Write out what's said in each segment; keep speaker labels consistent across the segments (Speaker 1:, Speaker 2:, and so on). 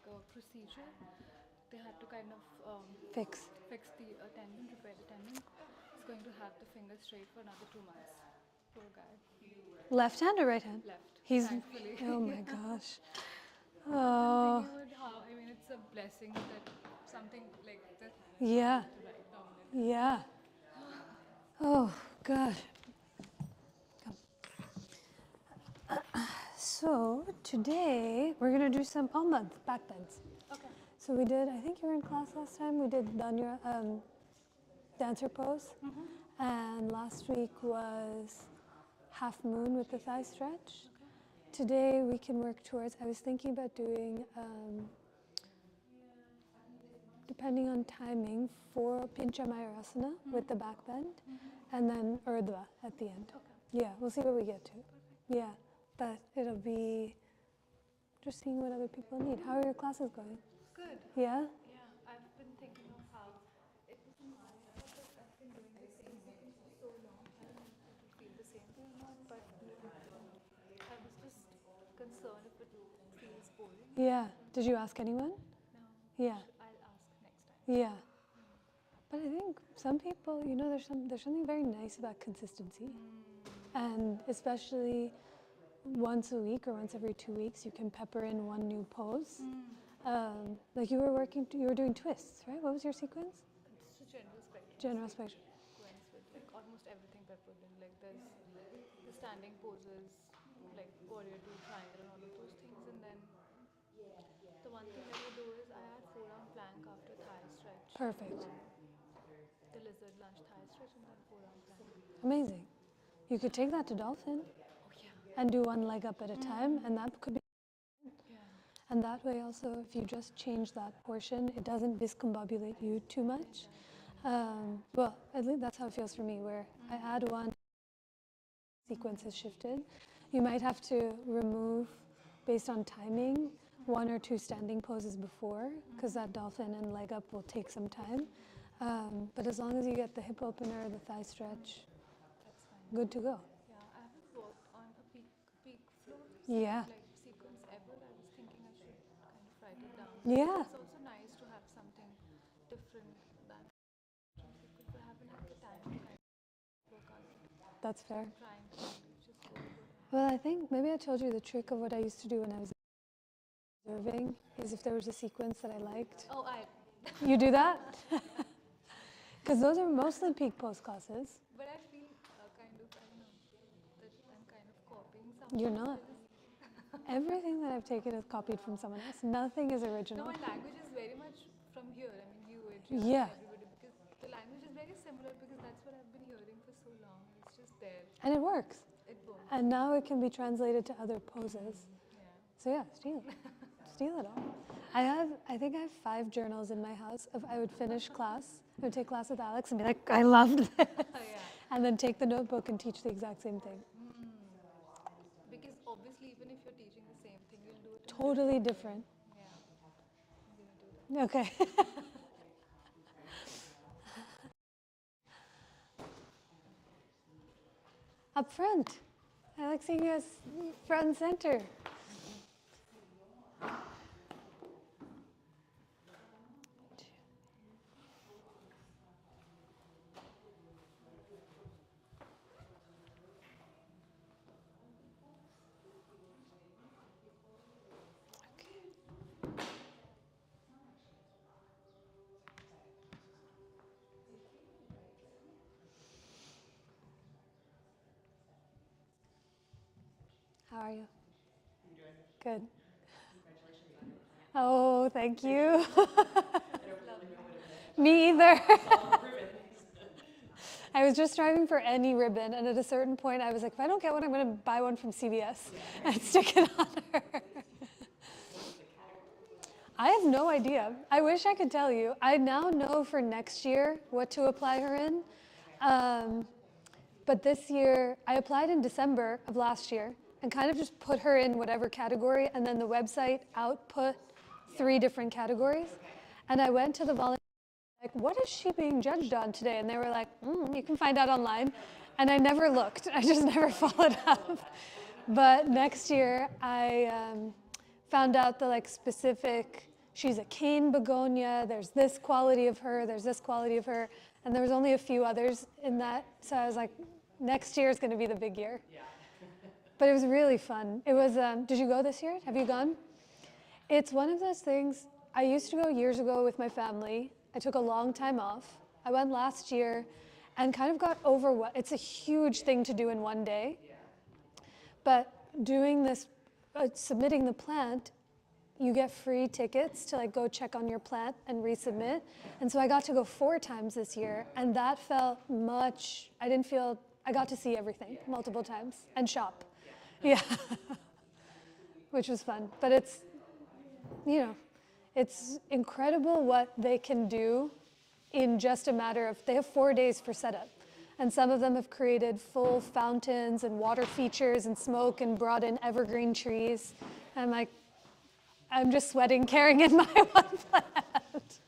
Speaker 1: like a procedure. They had to kind of
Speaker 2: Fix.
Speaker 1: fix the tendon, repair the tendon. He's going to have the finger straight for another 2 months. Poor guy.
Speaker 2: Left hand or right hand?
Speaker 1: Left.
Speaker 2: He's.
Speaker 1: Thankfully.
Speaker 2: Oh my gosh.
Speaker 1: I'm
Speaker 2: Oh.
Speaker 1: thinking about how, I mean, it's a blessing that something like this
Speaker 2: Yeah.
Speaker 1: happened to right dominant.
Speaker 2: Yeah. Oh gosh. So today we're gonna do some palm back bends.
Speaker 1: Okay.
Speaker 2: So we did. I think you were in class last time. We did Danya, dancer pose, and last week was half moon with the thigh stretch. Today we can work towards. I was thinking about doing, depending on timing, 4 Pincha Mayurasana with the back bend, and then Urdhva at the end.
Speaker 1: Okay.
Speaker 2: Yeah, we'll see what we get to. Yeah, but it'll be just seeing what other people need. How are your classes going?
Speaker 1: Good.
Speaker 2: Yeah?
Speaker 1: Yeah, I've been thinking of how it wasn't my fault that I've been doing the same thing for so long. I don't know if it will feel the same thing or not, but I was just concerned if it feels boring.
Speaker 2: Yeah. Did you ask anyone?
Speaker 1: No.
Speaker 2: Yeah.
Speaker 1: I'll ask next time.
Speaker 2: Yeah. But I think some people, there's something very nice about consistency. And especially once a week or once every 2 weeks, you can pepper in one new pose. Like you were doing twists, right? What was your sequence?
Speaker 1: It's a general spectrum.
Speaker 2: General spectrum.
Speaker 1: Sequence with like almost everything peppered in. Like there's the standing poses, like warrior two, triangle, and all of those things. And then the one thing that I do is I add forearm plank after thigh stretch.
Speaker 2: Perfect.
Speaker 1: The lizard lunge thigh stretch and then forearm plank.
Speaker 2: Amazing. You could take that to dolphin
Speaker 1: Oh yeah.
Speaker 2: and do one leg up at a time, and that could be.
Speaker 1: Yeah.
Speaker 2: And that way also, if you just change that portion, it doesn't discombobulate you too much. Well, at least that's how it feels for me, where I add one, sequence has shifted. You might have to remove, based on timing, 1 or 2 standing poses before, because that dolphin and leg up will take some time. But as long as you get the hip opener, the thigh stretch,
Speaker 1: That's fine.
Speaker 2: good to go.
Speaker 1: Yeah, I haven't worked on a peak floor
Speaker 2: Yeah.
Speaker 1: like sequence ever. I was thinking I should kind of write it down.
Speaker 2: Yeah.
Speaker 1: It's also nice to have something different than because I haven't had the time to kind of work on it.
Speaker 2: That's fair.
Speaker 1: Trying to just go over.
Speaker 2: Well, I think maybe I told you the trick of what I used to do when I was observing is if there was a sequence that I liked.
Speaker 1: Oh,
Speaker 2: You do that? Because those are mostly peak pose classes.
Speaker 1: but I feel kind of, I don't know, that I'm kind of copying something.
Speaker 2: You're not. Everything that I've taken is copied from someone else. Nothing is
Speaker 1: No,
Speaker 2: original.
Speaker 1: my language is very much from here. I mean, you,
Speaker 2: Yeah.
Speaker 1: everybody, because the language is very similar because that's what I've been hearing for so long. It's just there.
Speaker 2: And it works.
Speaker 1: It works.
Speaker 2: And now it can be translated to other poses.
Speaker 1: Yeah.
Speaker 2: So yeah, steal it. Steal it all. I think I have 5 journals in my house of I would finish class, I would take class with Alex and be like, I loved this.
Speaker 1: Oh, yeah.
Speaker 2: And then take the notebook and teach the exact same thing.
Speaker 1: Because obviously, even if you're teaching the same thing, you'll do it.
Speaker 2: Totally different.
Speaker 1: Yeah. I'm gonna do that.
Speaker 2: Okay. Up front. I like seeing you as front and center. How are you? Good. Oh, thank you. Me either. I was just striving for any ribbon, and at a certain point, I was like, if I don't get one, I'm going to buy one from CVS and stick it on her. I have no idea. I wish I could tell you. I now know for next year what to apply her in. But this year, I applied in December of last year and kind of just put her in whatever category, and then the website output 3 different categories. And I went to the volunteer, like, what is she being judged on today? And they were like, you can find out online. And I never looked. I just never followed up. But next year, I found out the specific she's a cane begonia, there's this quality of her, there's this quality of her, and there was only a few others in that. So I was like, next year is going to be the big year. Yeah. But it was really fun. It was, did you go this year? Have you gone? It's one of those things, I used to go years ago with my family. I took a long time off. I went last year and kind of got overwhelmed. It's a huge thing to do in one day. But doing this, submitting the plant, you get free tickets to like go check on your plant and resubmit. And so I got to go 4 times this year, and that felt much, I got to see everything multiple times and shop. Yeah. Which was fun. But it's, it's incredible what they can do in just a matter of, they have 4 days for setup. And some of them have created full fountains and water features and smoke and brought in evergreen trees. And I'm just sweating carrying in my one plant.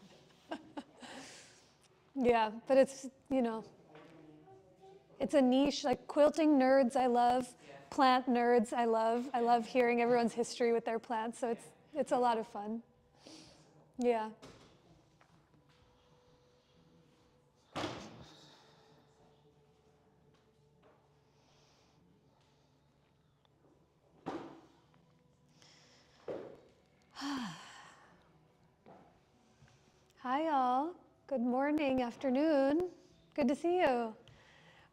Speaker 2: Yeah, but it's, it's a niche, like quilting nerds I love, plant nerds I love. I love hearing everyone's history with their plants, so it's a lot of fun. Yeah. Hi, all. Good morning, afternoon. Good to see you.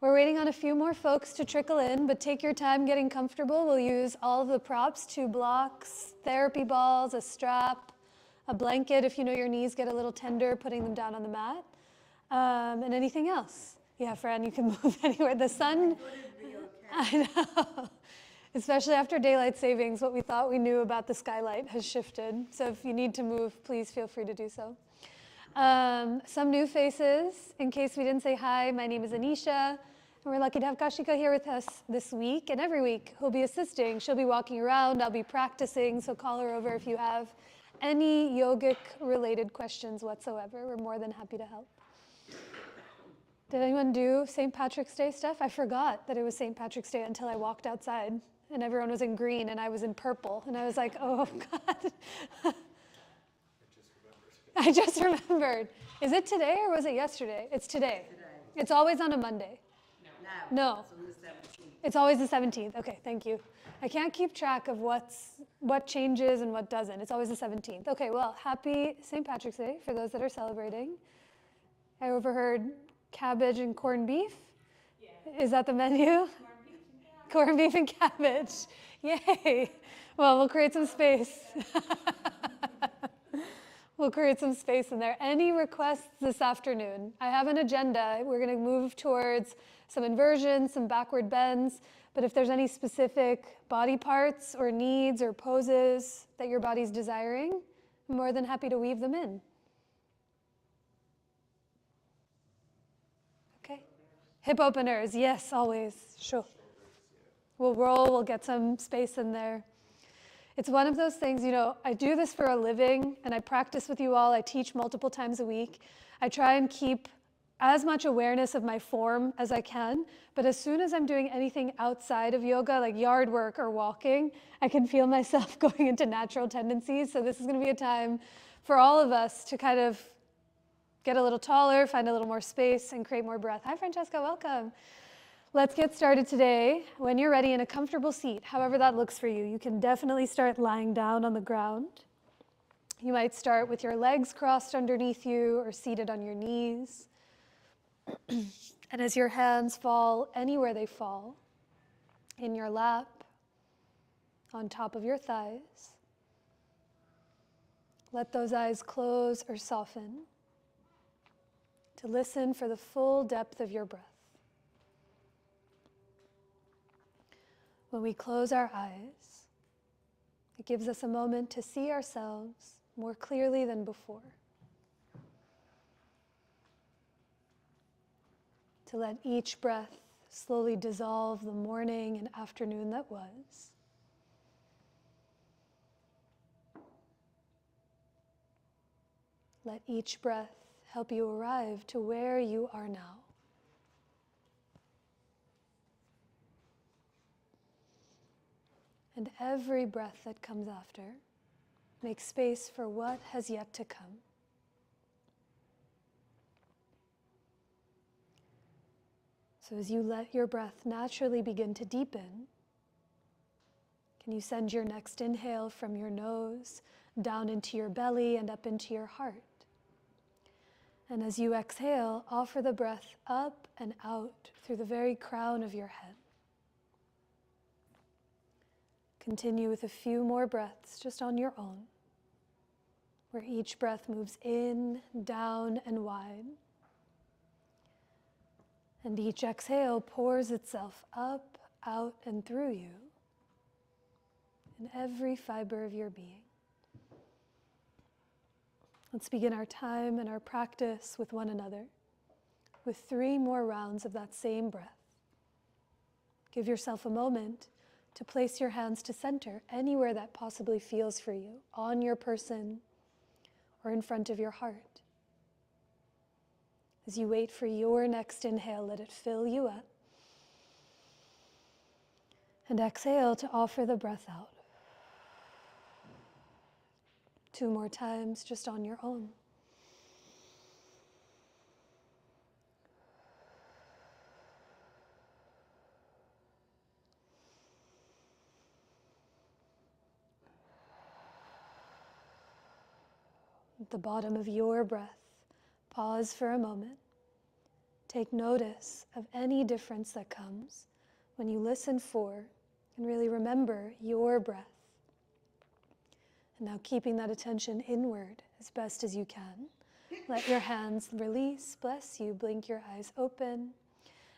Speaker 2: We're waiting on a few more folks to trickle in, but take your time getting comfortable. We'll use all of the props, 2 blocks, therapy balls, a strap, a blanket if you know your knees get a little tender, putting them down on the mat, and anything else. Yeah, Fran, you can move anywhere. The sun, I know. Especially after daylight savings, what we thought we knew about the skylight has shifted. So if you need to move, please feel free to do so. Some new faces, in case we didn't say hi, my name is Anisha, and we're lucky to have Kashika here with us this week and every week. Who'll be assisting. She'll be walking around, I'll be practicing, so call her over if you have any yogic related questions whatsoever. We're more than happy to help. Did anyone do St. Patrick's Day stuff? I forgot that it was St. Patrick's Day until I walked outside and everyone was in green and I was in purple and I was like, oh God. I just remembered. Is it today or was it yesterday? It's today. It's always on a Monday. No. It's always the 17th. Okay, thank you. I can't keep track of what changes and what doesn't. It's always the 17th. Okay, well, happy St. Patrick's Day for those that are celebrating. I overheard cabbage and corned beef. Yeah. Is that the menu? Corned beef and cabbage. Yay. Well, we'll create some space. We'll create some space in there. Any requests this afternoon? I have an agenda. We're going to move towards some inversions, some backward bends, but if there's any specific body parts or needs or poses that your body's desiring, I'm more than happy to weave them in. Okay. Hip openers, yes, always. Sure. We'll roll, we'll get some space in there. It's one of those things, I do this for a living and I practice with you all. I teach multiple times a week. I try and keep as much awareness of my form as I can, but as soon as I'm doing anything outside of yoga, like yard work or walking, I can feel myself going into natural tendencies. So this is going to be a time for all of us to kind of get a little taller, find a little more space, and create more breath. Hi, Francesca, welcome. Let's get started today. When you're ready, in a comfortable seat, however that looks for you, you can definitely start lying down on the ground. You might start with your legs crossed underneath you or seated on your knees. And as your hands fall anywhere they fall, in your lap, on top of your thighs, let those eyes close or soften to listen for the full depth of your breath. When we close our eyes, it gives us a moment to see ourselves more clearly than before. To let each breath slowly dissolve the morning and afternoon that was. Let each breath help you arrive to where you are now. And every breath that comes after, Make space for what has yet to come. So as you let your breath naturally begin to deepen, can you send your next inhale from your nose down into your belly and up into your heart? And as you exhale, offer the breath up and out through the very crown of your head. Continue with a few more breaths just on your own, where each breath moves in, down, and wide. And each exhale pours itself up, out, and through you in every fiber of your being. Let's begin our time and our practice with one another with 3 more rounds of that same breath. Give yourself a moment to place your hands to center anywhere that possibly feels for you, on your person or in front of your heart. As you wait for your next inhale, let it fill you up. And exhale to offer the breath out. 2 more times just on your own. At the bottom of your breath, pause for a moment. Take notice of any difference that comes when you listen for and really remember your breath. And now keeping that attention inward as best as you can. Let your hands release, bless you, blink your eyes open.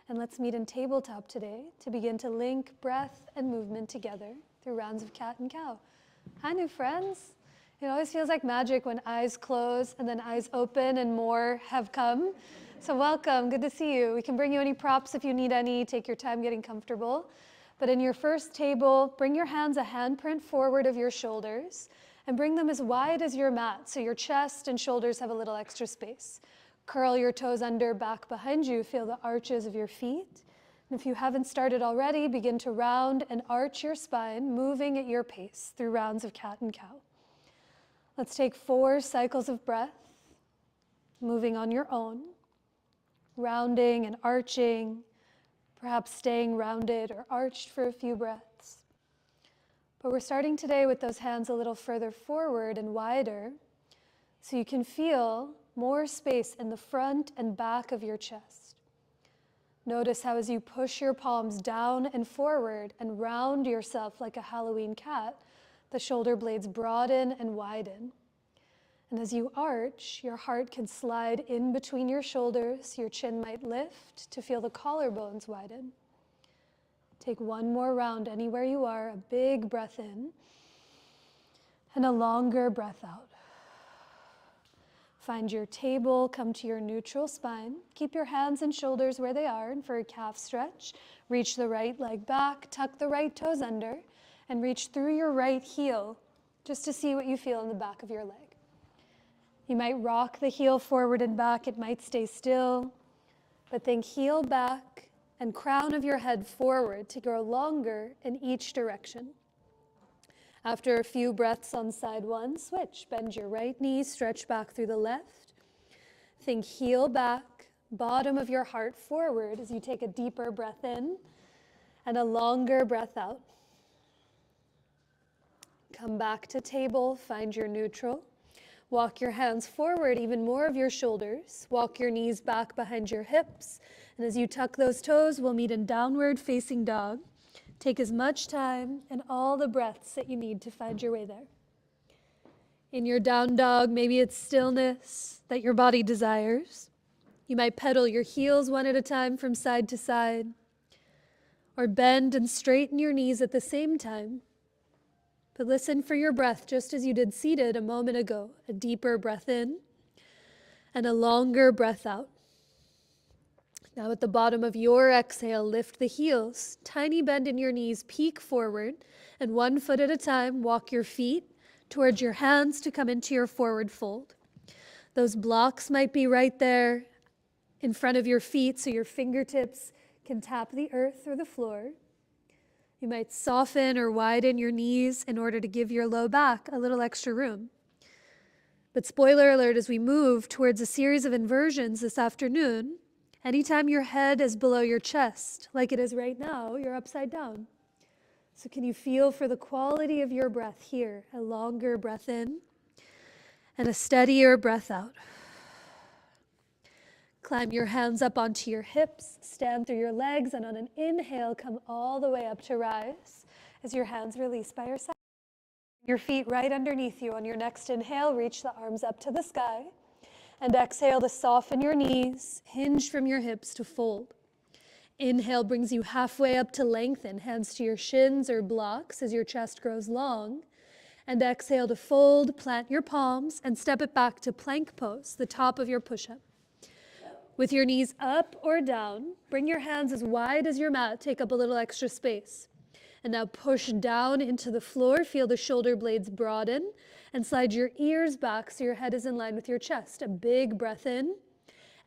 Speaker 2: And let's meet in tabletop today to begin to link breath and movement together through rounds of cat and cow. Hi, new friends. It always feels like magic when eyes close and then eyes open and more have come. So welcome, good to see you. We can bring you any props if you need any, take your time getting comfortable. But in your first table, bring your hands a handprint forward of your shoulders and bring them as wide as your mat so your chest and shoulders have a little extra space. Curl your toes under, back behind you, feel the arches of your feet. And if you haven't started already, begin to round and arch your spine, moving at your pace through rounds of cat and cow. Let's take 4 cycles of breath, moving on your own, rounding and arching, perhaps staying rounded or arched for a few breaths. But we're starting today with those hands a little further forward and wider, so you can feel more space in the front and back of your chest. Notice how as you push your palms down and forward and round yourself like a Halloween cat, the shoulder blades broaden and widen. And as you arch, your heart can slide in between your shoulders, your chin might lift to feel the collarbones widen. Take 1 more round anywhere you are, a big breath in, and a longer breath out. Find your table, come to your neutral spine. Keep your hands and shoulders where they are, and for a calf stretch, reach the right leg back, tuck the right toes under, and reach through your right heel just to see what you feel in the back of your leg. You might rock the heel forward and back, it might stay still, but think heel back and crown of your head forward to grow longer in each direction. After a few breaths on side 1, switch. Bend your right knee, stretch back through the left. Think heel back, bottom of your heart forward as you take a deeper breath in and a longer breath out. Come back to table, find your neutral. Walk your hands forward, even more of your shoulders. Walk your knees back behind your hips. And as you tuck those toes, we'll meet in downward facing dog. Take as much time and all the breaths that you need to find your way there. In your down dog, maybe it's stillness that your body desires. You might pedal your heels one at a time from side to side, or bend and straighten your knees at the same time. But listen for your breath just as you did seated a moment ago. A deeper breath in and a longer breath out. Now at the bottom of your exhale, lift the heels. Tiny bend in your knees, peek forward, and 1 foot at a time, walk your feet towards your hands to come into your forward fold. Those blocks might be right there in front of your feet so your fingertips can tap the earth or the floor. You might soften or widen your knees in order to give your low back a little extra room. But spoiler alert, as we move towards a series of inversions this afternoon, anytime your head is below your chest, like it is right now, you're upside down. So can you feel for the quality of your breath here? A longer breath in and a steadier breath out. Climb your hands up onto your hips, stand through your legs, and on an inhale, come all the way up to rise as your hands release by your side. Your feet right underneath you. On your next inhale, reach the arms up to the sky. And exhale to soften your knees, hinge from your hips to fold. Inhale brings you halfway up to lengthen, hands to your shins or blocks as your chest grows long. And exhale to fold, plant your palms, and step it back to plank pose, the top of your push-up. With your knees up or down, bring your hands as wide as your mat, take up a little extra space. And now push down into the floor, feel the shoulder blades broaden, and slide your ears back so your head is in line with your chest. A big breath in.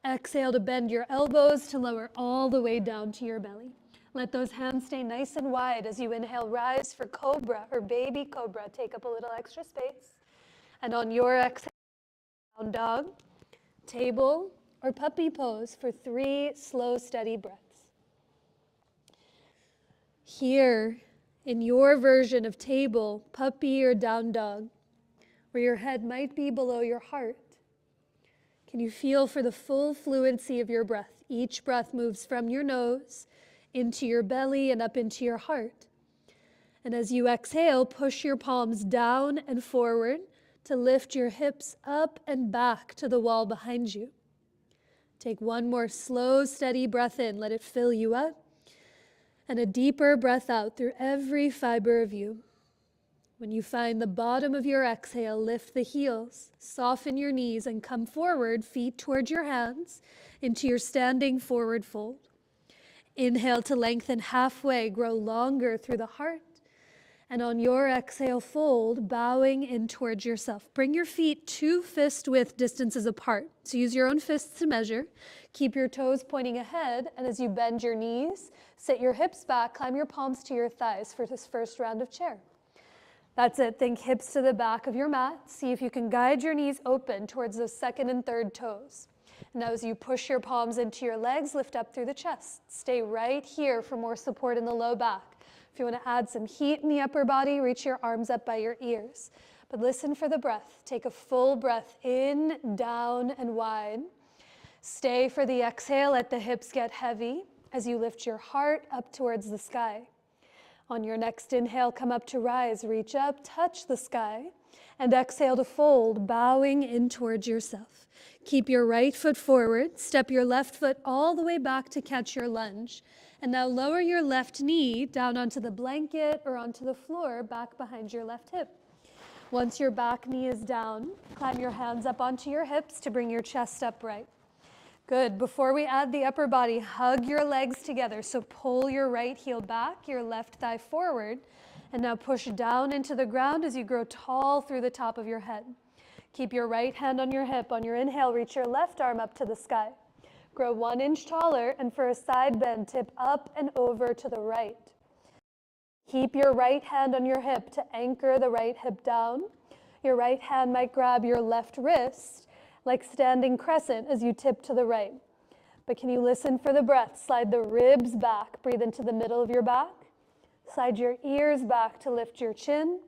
Speaker 2: Exhale to bend your elbows to lower all the way down to your belly. Let those hands stay nice and wide as you inhale, rise for cobra or baby cobra. Take up a little extra space. And on your exhale, down dog, table, or puppy pose for 3 slow, steady breaths. Here, in your version of table, puppy, or down dog, where your head might be below your heart, can you feel for the full fluency of your breath? Each breath moves from your nose into your belly and up into your heart. And as you exhale, push your palms down and forward to lift your hips up and back to the wall behind you. Take one more slow, steady breath in. Let it fill you up. And a deeper breath out through every fiber of you. When you find the bottom of your exhale, lift the heels, soften your knees, and come forward, feet towards your hands, into your standing forward fold. Inhale to lengthen halfway, grow longer through the heart. And on your exhale, fold, bowing in towards yourself. Bring your feet 2 fist-width distances apart. So use your own fists to measure. Keep your toes pointing ahead. And as you bend your knees, sit your hips back, climb your palms to your thighs for this first round of chair. That's it. Think hips to the back of your mat. See if you can guide your knees open towards those second and third toes. Now as you push your palms into your legs, lift up through the chest. Stay right here for more support in the low back. If you want to add some heat in the upper body, reach your arms up by your ears. But listen for the breath. Take a full breath in, down, and wide. Stay for the exhale. Let the hips get heavy as you lift your heart up towards the sky. On your next inhale, come up to rise. Reach up, touch the sky, and exhale to fold, bowing in towards yourself. Keep your right foot forward. Step your left foot all the way back to catch your lunge. And now lower your left knee down onto the blanket or onto the floor back behind your left hip. Once your back knee is down, climb your hands up onto your hips to bring your chest upright. Good. Before we add the upper body, hug your legs together. So pull your right heel back, your left thigh forward, and now push down into the ground as you grow tall through the top of your head. Keep your right hand on your hip. On your inhale, reach your left arm up to the sky. Grow 1 inch taller, and for a side bend, tip up and over to the right. Keep your right hand on your hip to anchor the right hip down. Your right hand might grab your left wrist, like standing crescent as you tip to the right. But can you listen for the breath? Slide the ribs back. Breathe into the middle of your back. Slide your ears back to lift your chin.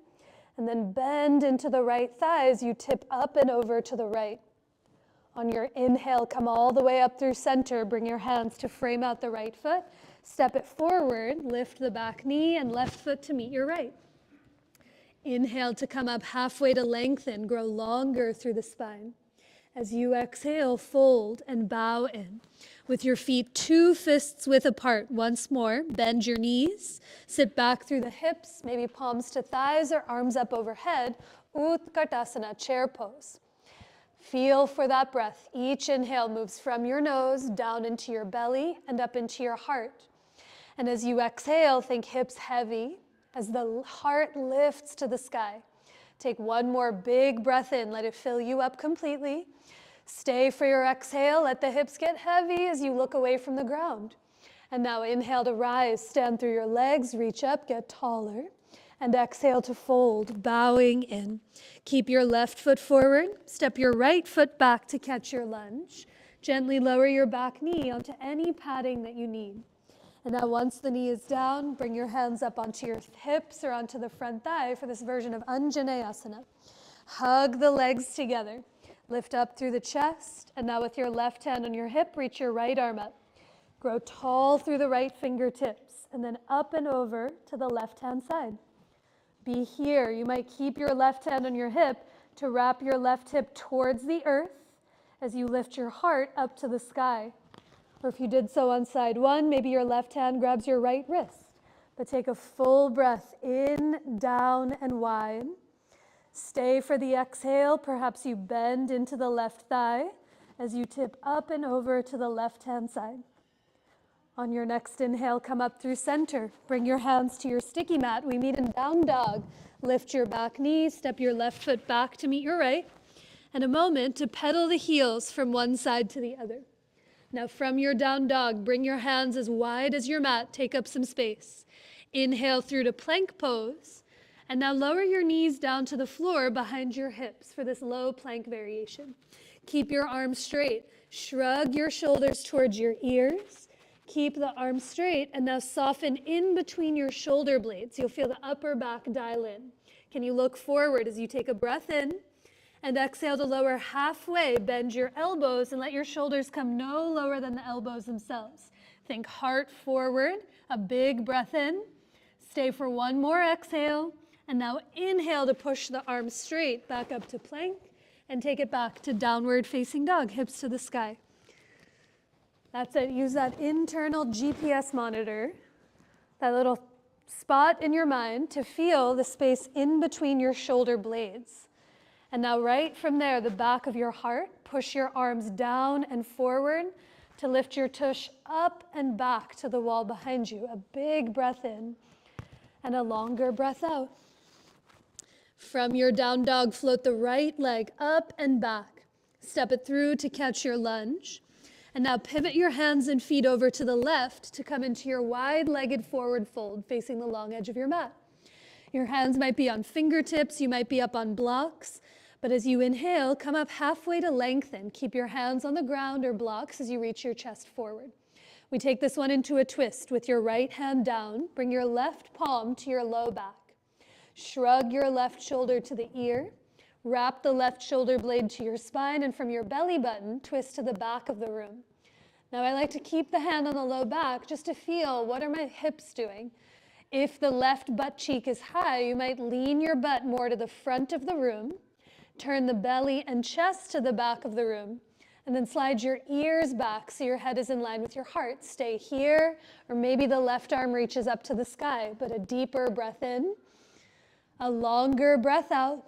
Speaker 2: And then bend into the right thigh as you tip up and over to the right. On your inhale, come all the way up through center. Bring your hands to frame out the right foot. Step it forward, lift the back knee and left foot to meet your right. Inhale to come up halfway to lengthen, grow longer through the spine. As you exhale, fold and bow in. With your feet 2 fists width apart, once more, bend your knees, sit back through the hips, maybe palms to thighs or arms up overhead, Utkatasana, chair pose. Feel for that breath. Each inhale moves from your nose down into your belly and up into your heart. And as you exhale, think hips heavy as the heart lifts to the sky. Take one more big breath in. Let it fill you up completely. Stay for your exhale. Let the hips get heavy as you look away from the ground. And now inhale to rise, stand through your legs, reach up, get taller. And exhale to fold, bowing in. Keep your left foot forward, step your right foot back to catch your lunge. Gently lower your back knee onto any padding that you need. And now once the knee is down, bring your hands up onto your hips or onto the front thigh for this version of Anjaneyasana. Hug the legs together. Lift up through the chest, and now with your left hand on your hip, reach your right arm up. Grow tall through the right fingertips, and then up and over to the left-hand side. Be here. You might keep your left hand on your hip to wrap your left hip towards the earth as you lift your heart up to the sky. Or if you did so on side one, maybe your left hand grabs your right wrist. But take a full breath in, down, and wide. Stay for the exhale. Perhaps you bend into the left thigh as you tip up and over to the left-hand side. On your next inhale, come up through center. Bring your hands to your sticky mat. We meet in down dog. Lift your back knee, step your left foot back to meet your right, and a moment to pedal the heels from one side to the other. Now from your down dog, bring your hands as wide as your mat. Take up some space. Inhale through to plank pose, and now lower your knees down to the floor behind your hips for this low plank variation. Keep your arms straight. Shrug your shoulders towards your ears. Keep the arms straight, and now soften in between your shoulder blades. You'll feel the upper back dial in. Can you look forward as you take a breath in, and exhale to lower halfway. Bend your elbows and let your shoulders come no lower than the elbows themselves. Think heart forward, a big breath in. Stay for one more exhale, and now inhale to push the arms straight back up to plank, and take it back to downward facing dog, hips to the sky. That's it. Use that internal GPS monitor, that little spot in your mind, to feel the space in between your shoulder blades. And now right from there, the back of your heart, push your arms down and forward to lift your tush up and back to the wall behind you. A big breath in and a longer breath out. From your down dog, float the right leg up and back. Step it through to catch your lunge. And now pivot your hands and feet over to the left to come into your wide-legged forward fold facing the long edge of your mat. Your hands might be on fingertips, you might be up on blocks, but as you inhale, come up halfway to lengthen. Keep your hands on the ground or blocks as you reach your chest forward. We take this one into a twist with your right hand down. Bring your left palm to your low back. Shrug your left shoulder to the ear. Wrap the left shoulder blade to your spine, and from your belly button, twist to the back of the room. Now I like to keep the hand on the low back just to feel, what are my hips doing? If the left butt cheek is high, you might lean your butt more to the front of the room, turn the belly and chest to the back of the room, and then slide your ears back so your head is in line with your heart. Stay here, or maybe the left arm reaches up to the sky, but a deeper breath in, a longer breath out.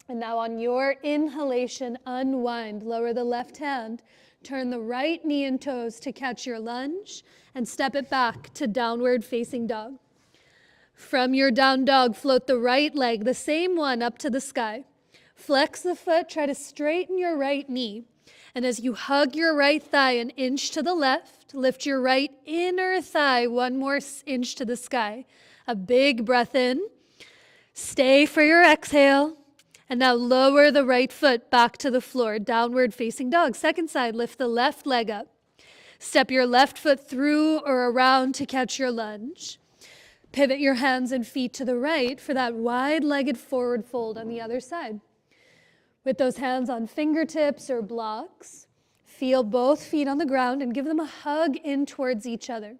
Speaker 2: And now on your inhalation, unwind. Lower the left hand, turn the right knee and toes to catch your lunge, and step it back to downward facing dog. From your down dog, float the right leg, the same one, up to the sky. Flex the foot, try to straighten your right knee. And as you hug your right thigh an inch to the left, lift your right inner thigh one more inch to the sky. A big breath in. Stay for your exhale. And now lower the right foot back to the floor, downward facing dog. Second side, lift the left leg up. Step your left foot through or around to catch your lunge. Pivot your hands and feet to the right for that wide-legged forward fold on the other side. With those hands on fingertips or blocks, feel both feet on the ground and give them a hug in towards each other.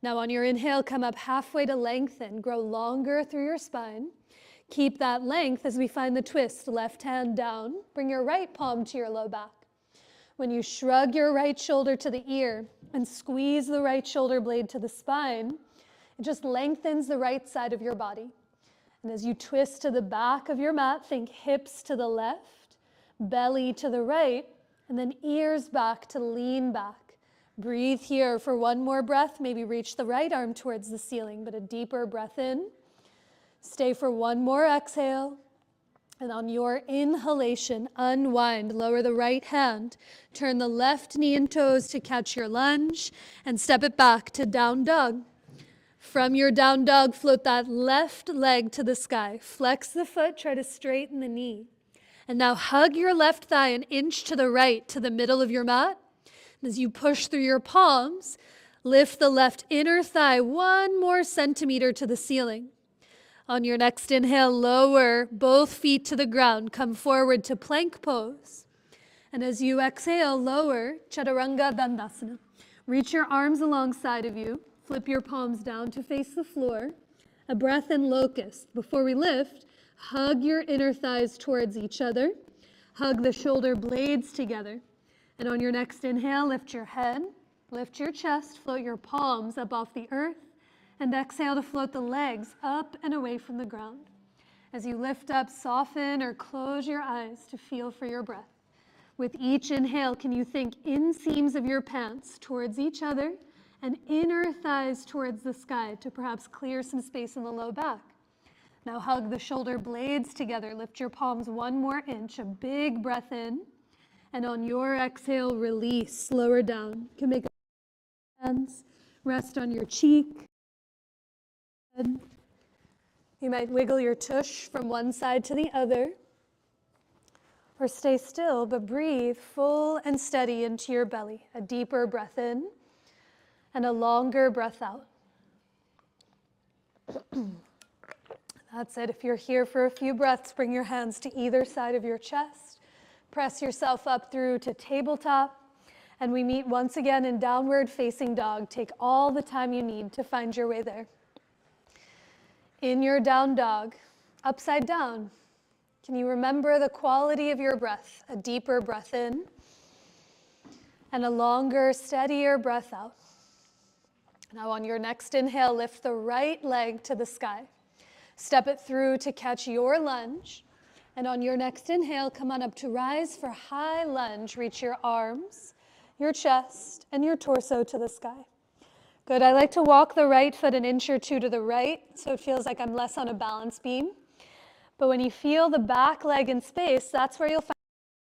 Speaker 2: Now on your inhale, come up halfway to lengthen. Grow longer through your spine. Keep that length as we find the twist. Left hand down. Bring your right palm to your low back. When you shrug your right shoulder to the ear and squeeze the right shoulder blade to the spine, it just lengthens the right side of your body. And as you twist to the back of your mat, think hips to the left, belly to the right, and then ears back to lean back. Breathe here for one more breath. Maybe reach the right arm towards the ceiling, but a deeper breath in. Stay for one more exhale. And on your inhalation, unwind, lower the right hand, turn the left knee and toes to catch your lunge, and step it back to down dog. From your down dog, float that left leg to the sky. Flex the foot, try to straighten the knee. And now hug your left thigh an inch to the right to the middle of your mat. And as you push through your palms, lift the left inner thigh 1 more centimeter to the ceiling. On your next inhale, lower both feet to the ground. Come forward to plank pose. And as you exhale, lower Chaturanga Dandasana. Reach your arms alongside of you. Flip your palms down to face the floor. A breath in locust. Before we lift, hug your inner thighs towards each other. Hug the shoulder blades together. And on your next inhale, lift your head, lift your chest, float your palms up off the earth. And exhale to float the legs up and away from the ground. As you lift up, soften or close your eyes to feel for your breath. With each inhale, can you think inseams of your pants towards each other and inner thighs towards the sky to perhaps clear some space in the low back? Now hug the shoulder blades together. Lift your palms 1 more inch, a big breath in. And on your exhale, release, lower down. You can make hands, rest on your cheek. You might wiggle your tush from one side to the other, or stay still, but breathe full and steady into your belly. A deeper breath in and a longer breath out. That's it. If you're here for a few breaths, bring your hands to either side of your chest. Press yourself up through to tabletop, and we meet once again in downward facing dog. Take all the time you need to find your way there. In your down dog, upside down, can you remember the quality of your breath? A deeper breath in and a longer, steadier breath out. Now on your next inhale, lift the right leg to the sky. Step it through to catch your lunge. And on your next inhale, come on up to rise for high lunge. Reach your arms, your chest, and your torso to the sky. Good. I like to walk the right foot an inch or 2 to the right, so it feels like I'm less on a balance beam. But when you feel the back leg in space, that's where you'll find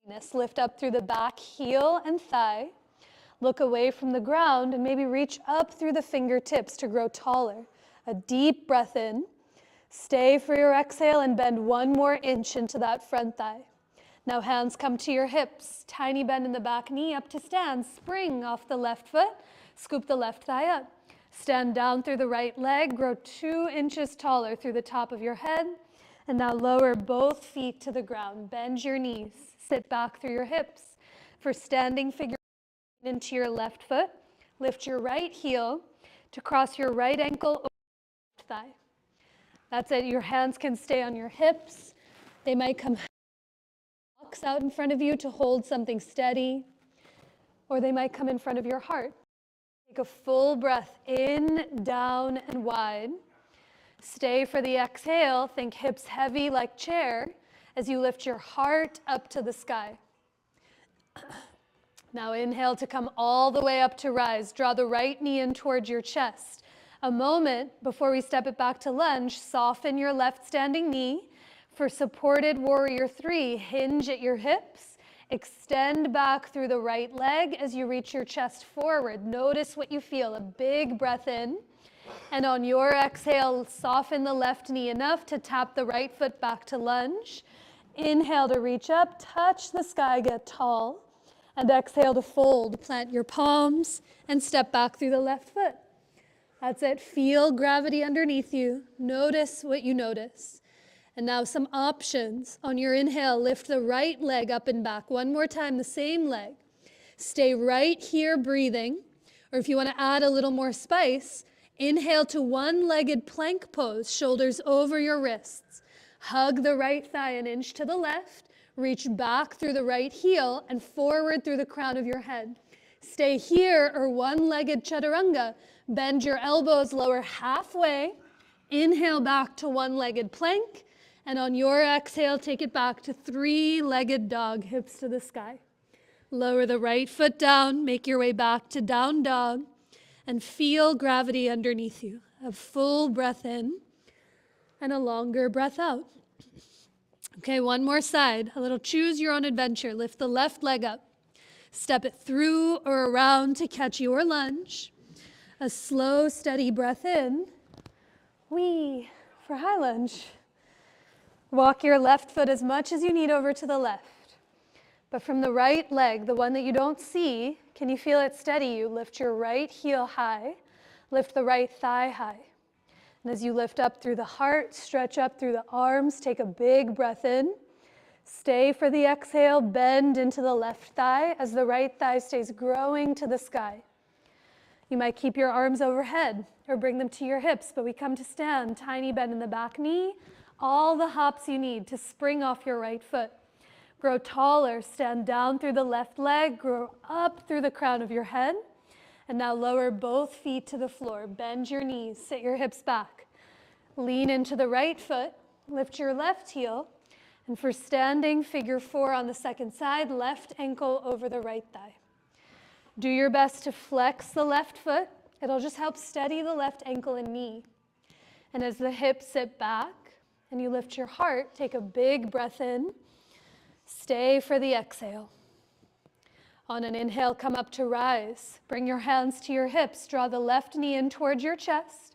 Speaker 2: this. Lift up through the back heel and thigh. Look away from the ground and maybe reach up through the fingertips to grow taller. A deep breath in. Stay for your exhale and bend 1 more inch into that front thigh. Now hands come to your hips. Tiny bend in the back knee up to stand. Spring off the left foot. Scoop the left thigh up. Stand down through the right leg. Grow 2 inches taller through the top of your head. And now lower both feet to the ground. Bend your knees. Sit back through your hips. For standing figure into your left foot. Lift your right heel to cross your right ankle over your left thigh. That's it. Your hands can stay on your hips. They might come out in front of you to hold something steady, or they might come in front of your heart. Take a full breath in, down, and wide. Stay for the exhale. Think hips heavy like chair as you lift your heart up to the sky. Now inhale to come all the way up to rise. Draw the right knee in towards your chest. A moment before we step it back to lunge, soften your left standing knee. For supported warrior 3, hinge at your hips. Extend back through the right leg as you reach your chest forward. Notice what you feel. A big breath in. And on your exhale, soften the left knee enough to tap the right foot back to lunge. Inhale to reach up, touch the sky, get tall. And exhale to fold. Plant your palms and step back through the left foot. That's it. Feel gravity underneath you. Notice what you notice. And now some options. On your inhale, lift the right leg up and back. 1 more time, the same leg. Stay right here breathing. Or if you want to add a little more spice, inhale to 1-legged plank pose, shoulders over your wrists. Hug the right thigh an inch to the left. Reach back through the right heel and forward through the crown of your head. Stay here or 1-legged chaturanga. Bend your elbows lower halfway. Inhale back to 1-legged plank. And on your exhale, take it back to 3-legged dog, hips to the sky. Lower the right foot down, make your way back to down dog, and feel gravity underneath you. A full breath in and a longer breath out. Okay, one more side. A little choose your own adventure. Lift the left leg up. Step it through or around to catch your lunge. A slow, steady breath in. Wee for high lunge. Walk your left foot as much as you need over to the left. But from the right leg, the one that you don't see, can you feel it steady you? Lift your right heel high. Lift the right thigh high. And as you lift up through the heart, stretch up through the arms, take a big breath in. Stay for the exhale, bend into the left thigh as the right thigh stays growing to the sky. You might keep your arms overhead or bring them to your hips, but we come to stand, tiny bend in the back knee, all the hops you need to spring off your right foot. Grow taller, stand down through the left leg, grow up through the crown of your head, and now lower both feet to the floor. Bend your knees, sit your hips back. Lean into the right foot, lift your left heel, and for standing, figure 4 on the second side, left ankle over the right thigh. Do your best to flex the left foot. It'll just help steady the left ankle and knee. And as the hips sit back and you lift your heart, take a big breath in. Stay for the exhale. On an inhale, come up to rise. Bring your hands to your hips. Draw the left knee in towards your chest.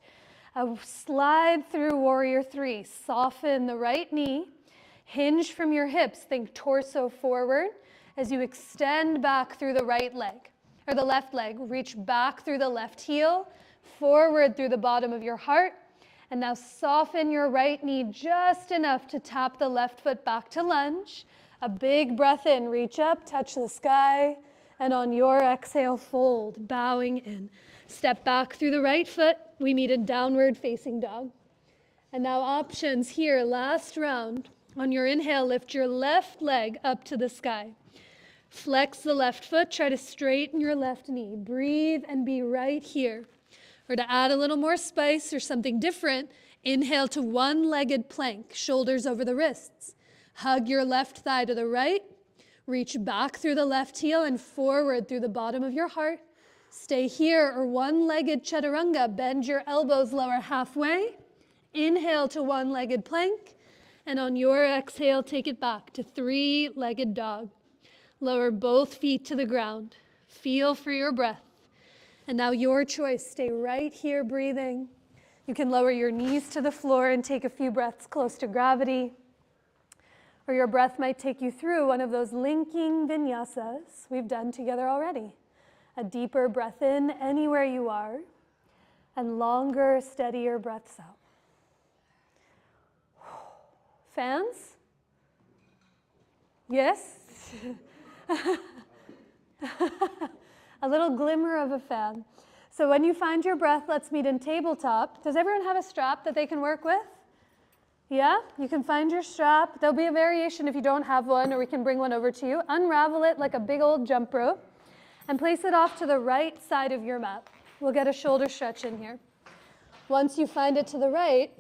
Speaker 2: Slide through warrior 3. Soften the right knee. Hinge from your hips. Think torso forward as you extend back through the right leg, or the left leg. Reach back through the left heel, forward through the bottom of your heart. And now soften your right knee just enough to tap the left foot back to lunge. A big breath in, reach up, touch the sky, and on your exhale, fold, bowing in. Step back through the right foot. We meet in downward facing dog. And now options here, last round. On your inhale, lift your left leg up to the sky. Flex the left foot, try to straighten your left knee. Breathe and be right here. Or to add a little more spice or something different, inhale to one-legged plank, shoulders over the wrists. Hug your left thigh to the right. Reach back through the left heel and forward through the bottom of your heart. Stay here, or one-legged chaturanga. Bend your elbows lower halfway. Inhale to one-legged plank. And on your exhale, take it back to three-legged dog. Lower both feet to the ground. Feel for your breath. And now your choice. Stay right here breathing. You can lower your knees to the floor and take a few breaths close to gravity. Or your breath might take you through one of those linking vinyasas we've done together already. A deeper breath in anywhere you are, and longer, steadier breaths out. Fans? Yes? A little glimmer of a fan. So when you find your breath, let's meet in tabletop. Does everyone have a strap that they can work with? Yeah, you can find your strap. There'll be a variation if you don't have one, or we can bring one over to you. Unravel it like a big old jump rope and place it off to the right side of your mat. We'll get a shoulder stretch in here. Once you find it to the right,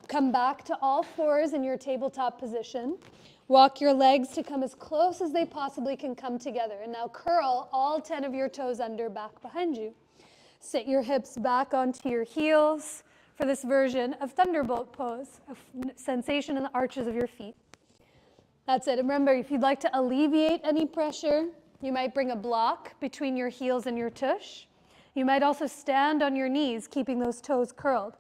Speaker 2: come back to all fours in your tabletop position. Walk your legs to come as close as they possibly can come together. And now curl all 10 of your toes under back behind you. Sit your hips back onto your heels for this version of thunderbolt pose, a sensation in the arches of your feet. That's it. And remember, if you'd like to alleviate any pressure, you might bring a block between your heels and your tush. You might also stand on your knees, keeping those toes curled.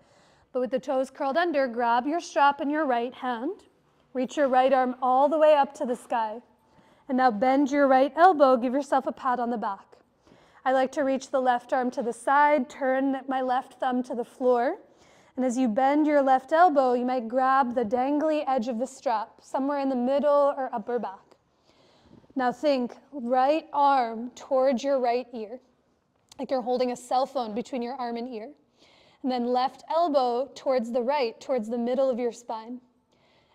Speaker 2: But with the toes curled under, grab your strap in your right hand. Reach your right arm all the way up to the sky. And now bend your right elbow, give yourself a pat on the back. I like to reach the left arm to the side, turn my left thumb to the floor. And as you bend your left elbow, you might grab the dangly edge of the strap, somewhere in the middle or upper back. Now think right arm towards your right ear, like you're holding a cell phone between your arm and ear. And then left elbow towards the right, towards the middle of your spine.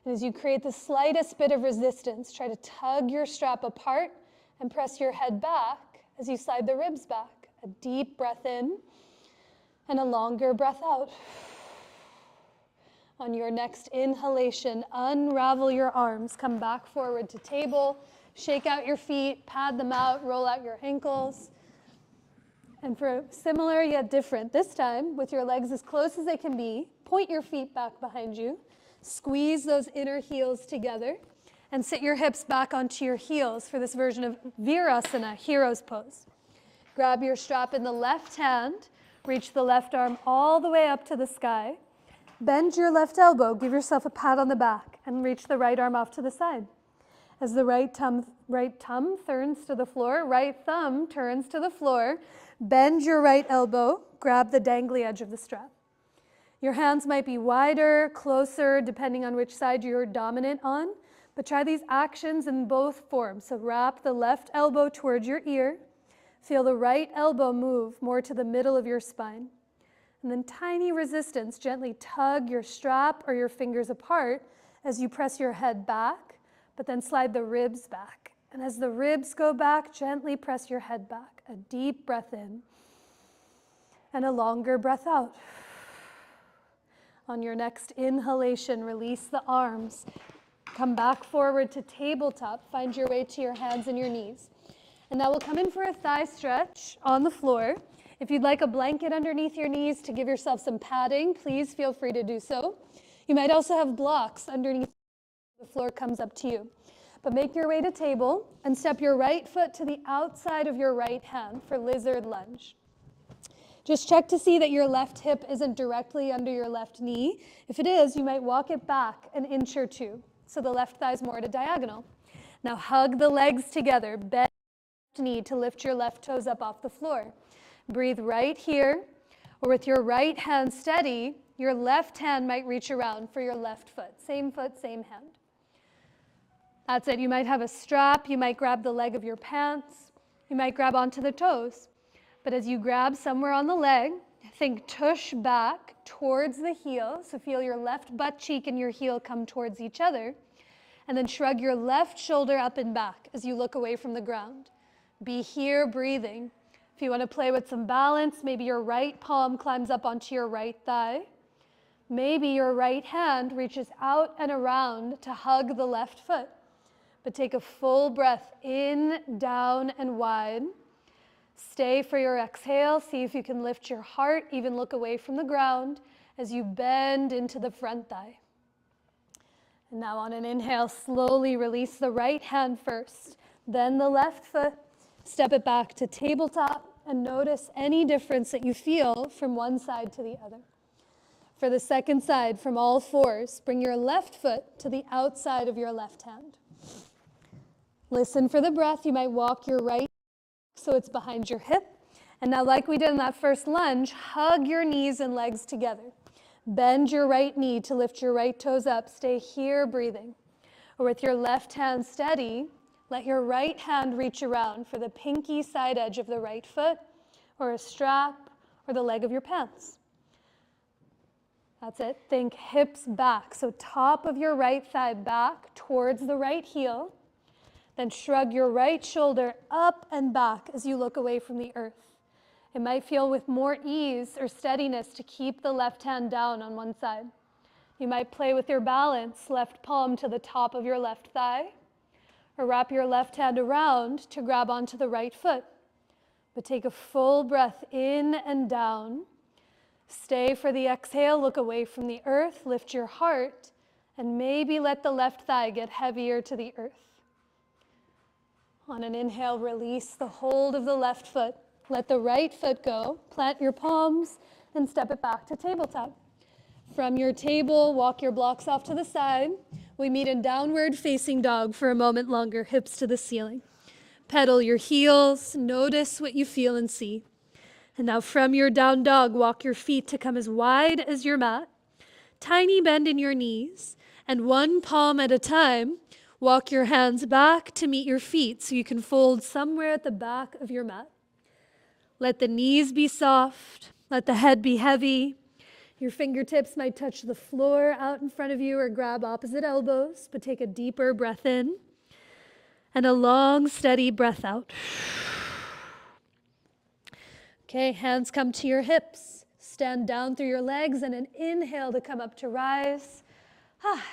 Speaker 2: And as you create the slightest bit of resistance, try to tug your strap apart and press your head back as you slide the ribs back. A deep breath in and a longer breath out. On your next inhalation, unravel your arms, come back forward to table, shake out your feet, pad them out, roll out your ankles. And for similar yet different, this time with your legs as close as they can be, point your feet back behind you. Squeeze those inner heels together and sit your hips back onto your heels for this version of Virasana, hero's pose. Grab your strap in the left hand, reach the left arm all the way up to the sky. Bend your left elbow, give yourself a pat on the back, and reach the right arm off to the side. As the right thumb turns to the floor, right thumb turns to the floor, bend your right elbow, grab the dangly edge of the strap. Your hands might be wider, closer, depending on which side you're dominant on, but try these actions in both forms. So wrap the left elbow towards your ear, feel the right elbow move more to the middle of your spine. And then tiny resistance, gently tug your strap or your fingers apart as you press your head back, but then slide the ribs back. And as the ribs go back, gently press your head back. A deep breath in and a longer breath out. On your next inhalation, release the arms. Come back forward to tabletop. Find your way to your hands and your knees. And now we'll come in for a thigh stretch on the floor. If you'd like a blanket underneath your knees to give yourself some padding, please feel free to do so. You might also have blocks underneath. The floor comes up to you. But make your way to table and step your right foot to the outside of your right hand for lizard lunge. Just check to see that your left hip isn't directly under your left knee. If it is, you might walk it back an inch or two, so the left thigh is more at a diagonal. Now hug the legs together, bend your left knee to lift your left toes up off the floor. Breathe right here, or with your right hand steady, your left hand might reach around for your left foot. Same foot, same hand. That's it. You might have a strap, you might grab the leg of your pants, you might grab onto the toes. But as you grab somewhere on the leg, think tush back towards the heel. So feel your left butt cheek and your heel come towards each other. And then shrug your left shoulder up and back as you look away from the ground. Be here breathing. If you want to play with some balance, maybe your right palm climbs up onto your right thigh. Maybe your right hand reaches out and around to hug the left foot. But take a full breath in, down, and wide. Stay for your exhale. See if you can lift your heart, even look away from the ground as you bend into the front thigh. And now on an inhale, slowly release the right hand first, then the left foot. Step it back to tabletop and notice any difference that you feel from one side to the other. For the second side, from all fours, bring your left foot to the outside of your left hand. Listen for the breath. You might walk your right so it's behind your hip. And now, like we did in that first lunge, hug your knees and legs together. Bend your right knee to lift your right toes up. Stay here breathing. Or with your left hand steady, let your right hand reach around for the pinky side edge of the right foot, or a strap, or the leg of your pants. That's it. Think hips back. So top of your right thigh back towards the right heel. Then shrug your right shoulder up and back as you look away from the earth. It might feel with more ease or steadiness to keep the left hand down on one side. You might play with your balance, left palm to the top of your left thigh, or wrap your left hand around to grab onto the right foot. But take a full breath in and down. Stay for the exhale, look away from the earth, lift your heart, and maybe let the left thigh get heavier to the earth. On an inhale, release the hold of the left foot. Let the right foot go. Plant your palms and step it back to tabletop. From your table, walk your blocks off to the side. We meet in downward facing dog for a moment longer, hips to the ceiling. Pedal your heels. Notice what you feel and see. And now from your down dog, walk your feet to come as wide as your mat. Tiny bend in your knees. And one palm at a time, walk your hands back to meet your feet so you can fold somewhere at the back of your mat. Let the knees be soft. Let the head be heavy. Your fingertips might touch the floor out in front of you or grab opposite elbows, but take a deeper breath in and a long, steady breath out. Okay, hands come to your hips. Stand down through your legs and an inhale to come up to rise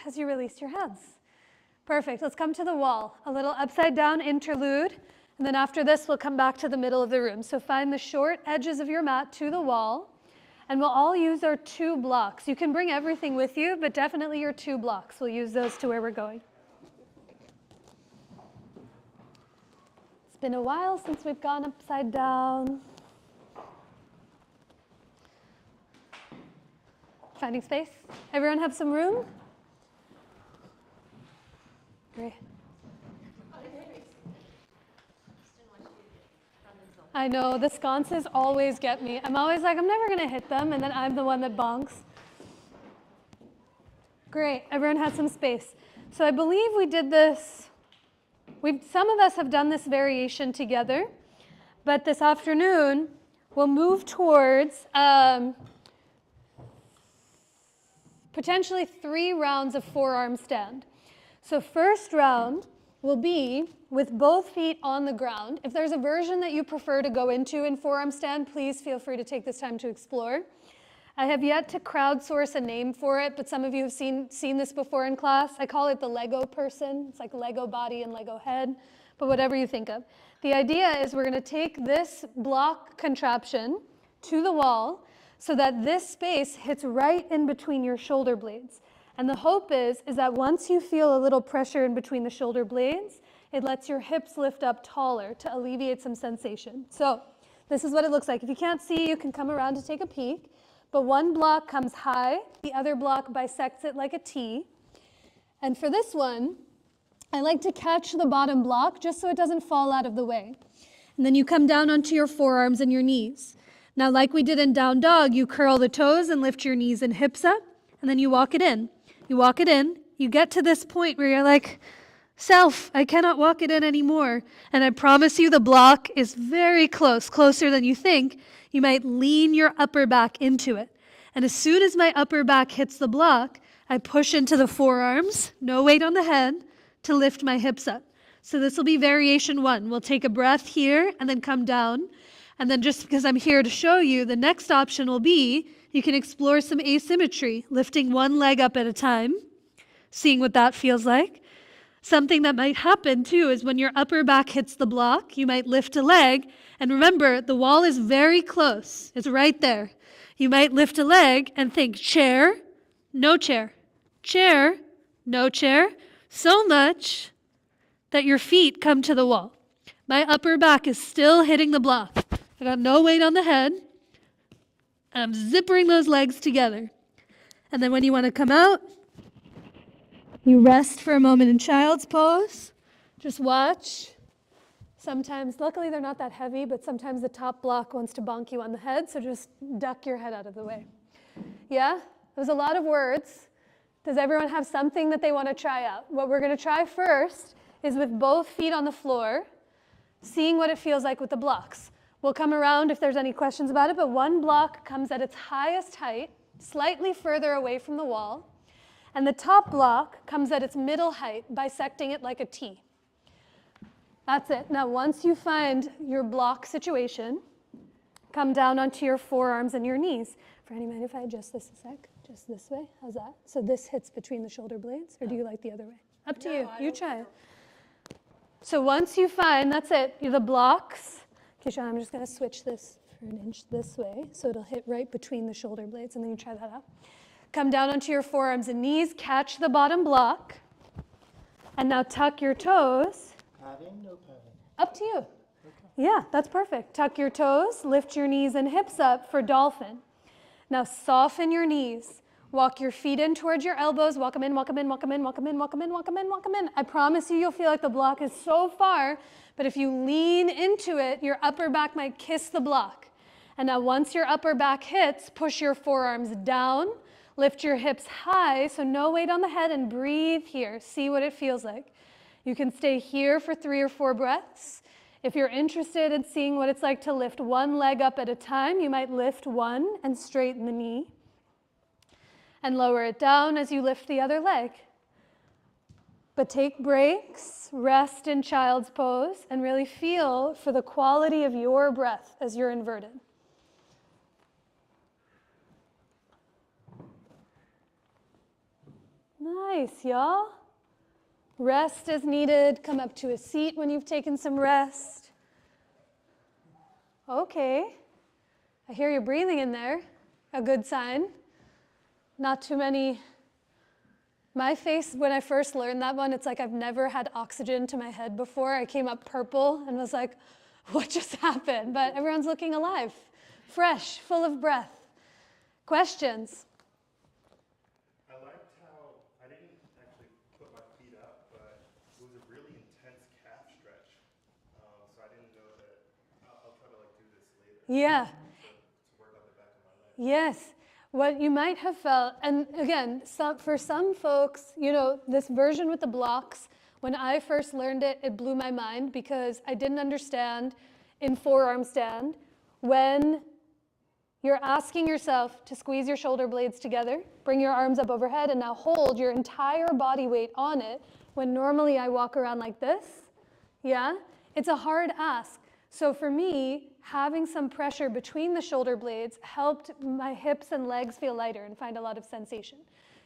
Speaker 2: as you release your hands. Perfect. Let's come to the wall. A little upside down interlude. And then after this, we'll come back to the middle of the room. So find the short edges of your mat to the wall And we'll all use our 2 blocks. You can bring everything with you, but definitely your 2 blocks. We'll use those to where we're going. It's been a while since we've gone upside down. Finding space? Everyone have some room? Great. I know, the sconces always get me. I'm always like, I'm never gonna hit them, and then I'm the one that bonks. Great, everyone had some space. So I believe we did this, some of us have done this variation together, but this afternoon, we'll move towards potentially 3 rounds of forearm stand. So first round will be with both feet on the ground. If there's a version that you prefer to go into in forearm stand, please feel free to take this time to explore. I have yet to crowdsource a name for it, but some of you have seen this before in class. I call it the Lego person. It's like Lego body and Lego head, but whatever you think of. The idea is we're gonna take this block contraption to the wall so that this space hits right in between your shoulder blades. And the hope is that once you feel a little pressure in between the shoulder blades, it lets your hips lift up taller to alleviate some sensation. So this is what it looks like. If you can't see, you can come around to take a peek. But one block comes high, the other block bisects it like a T. And for this one, I like to catch the bottom block just so it doesn't fall out of the way. And then you come down onto your forearms and your knees. Now, like we did in down dog, you curl the toes and lift your knees and hips up, and then you walk it in. You walk it in, you get to this point where you're like, self, I cannot walk it in anymore. And I promise you the block is very close, closer than you think. You might lean your upper back into it. And as soon as my upper back hits the block, I push into the forearms, no weight on the head, to lift my hips up. So this will be variation 1. We'll take a breath here and then come down. And then just because I'm here to show you, the next option will be you can explore some asymmetry, lifting one leg up at a time, seeing what that feels like. Something that might happen too is when your upper back hits the block, you might lift a leg. And remember, the wall is very close. It's right there. You might lift a leg and think chair, no chair, chair, no chair, so much that your feet come to the wall. My upper back is still hitting the block. I got no weight on the head. And I'm zippering those legs together. And then when you want to come out, you rest for a moment in child's pose. Just watch. Sometimes, luckily they're not that heavy, but sometimes the top block wants to bonk you on the head, so just duck your head out of the way. Yeah? There's a lot of words. Does everyone have something that they want to try out? What we're going to try first is with both feet on the floor, seeing what it feels like with the blocks. We'll come around if there's any questions about it, but one block comes at its highest height, slightly further away from the wall, and the top block comes at its middle height, bisecting it like a T. That's it. Now, once you find your block situation, come down onto your forearms and your knees. Franny, mind if I adjust this a sec? Just this way? How's that? So this hits between the shoulder blades, or do you like the other way? Up to you. You try it. So once you find, that's it, the blocks. Okay, Sean, I'm just going to switch this for an inch this way, so it'll hit right between the shoulder blades, and then you try that out. Come down onto your forearms and knees, catch the bottom block, and now tuck your toes.
Speaker 3: Padding, no padding.
Speaker 2: Up to you.
Speaker 3: Okay.
Speaker 2: Yeah, that's perfect. Tuck your toes, lift your knees and hips up for dolphin. Now soften your knees. Walk your feet in towards your elbows. Walk them in, walk them in, walk them in, walk them in, walk them in, walk them in, walk them in. I promise you, you'll feel like the block is so far, but if you lean into it, your upper back might kiss the block. And now once your upper back hits, push your forearms down, lift your hips high, so no weight on the head, and breathe here. See what it feels like. You can stay here for 3 or 4 breaths. If you're interested in seeing what it's like to lift one leg up at a time, you might lift one and straighten the knee. And lower it down as you lift the other leg. But take breaks, rest in child's pose, and really feel for the quality of your breath as you're inverted. Nice, y'all. Rest as needed. Come up to a seat when you've taken some rest. Okay. I hear you breathing in there. a good sign. Not too many. My face, when I first learned that one, it's like I've never had oxygen to my head before. I came up purple and was like, what just happened? But everyone's looking alive, fresh, full of breath. Questions?
Speaker 3: I liked how I didn't actually put my feet up, but it was a really intense calf stretch. So I didn't know that. I'll try to like do this later.
Speaker 2: Yeah.
Speaker 3: To work on the back of my leg.
Speaker 2: Yes. What you might have felt, and again, for some folks, you know, this version with the blocks, when I first learned it, it blew my mind because I didn't understand in forearm stand when you're asking yourself to squeeze your shoulder blades together, bring your arms up overhead, and now hold your entire body weight on it when normally I walk around like this. Yeah? It's a hard ask. So for me, having some pressure between the shoulder blades helped my hips and legs feel lighter and find a lot of sensation.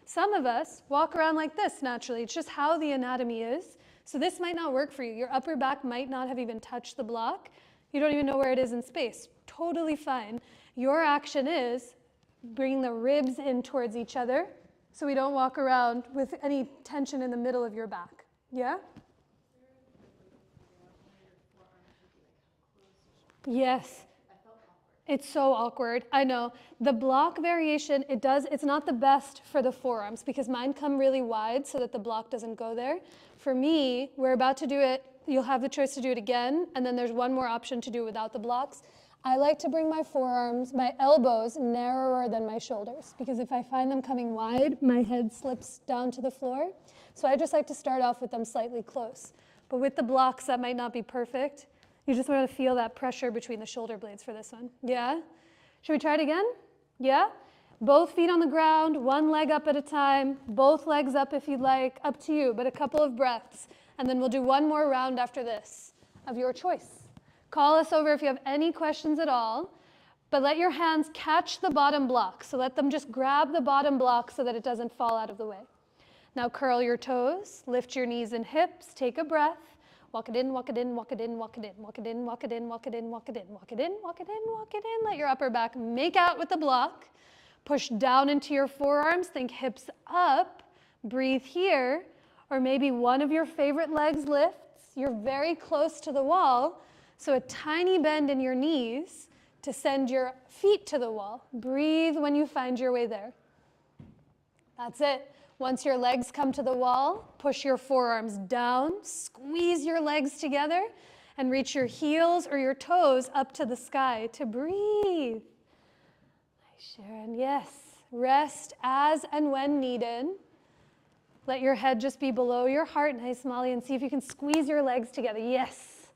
Speaker 2: Some of us walk around like this naturally. It's just how the anatomy is. So this might not work for you. Your upper back might not have even touched the block. You don't even know where it is in space. Totally fine. Your action is bringing the ribs in towards each other so we don't walk around with any tension in the middle of your back. Yeah? Yes. It's so awkward. I know. The block variation, it's not the best for the forearms because mine come really wide so that the block doesn't go there. For me, we're about to do it. You'll have the choice to do it again, and then there's one more option to do without the blocks. I like to bring my forearms, my elbows narrower than my shoulders because if I find them coming wide, my head slips down to the floor. So I just like to start off with them slightly close. But with the blocks, that might not be perfect. You just want to feel that pressure between the shoulder blades for this one. Yeah? Should we try it again? Yeah? Both feet on the ground, one leg up at a time, both legs up if you'd like, up to you, but a couple of breaths. And then we'll do one more round after this of your choice. Call us over if you have any questions at all, but let your hands catch the bottom block. So let them just grab the bottom block so that it doesn't fall out of the way. Now curl your toes, lift your knees and hips, take a breath. Walk it in, walk it in, walk it in, walk it in, walk it in, walk it in, walk it in, walk it in, walk it in, walk it in, walk it in. Let your upper back make out with the block. Push down into your forearms, think hips up, breathe here, or maybe one of your favorite legs lifts. You're very close to the wall, so a tiny bend in your knees to send your feet to the wall. Breathe when you find your way there. That's it. Once your legs come to the wall, push your forearms down, squeeze your legs together, and reach your heels or your toes up to the sky to breathe. Nice, Sharon. Yes. Rest as and when needed. Let your head just be below your heart. Nice, Molly, and see if you can squeeze your legs together. Yes.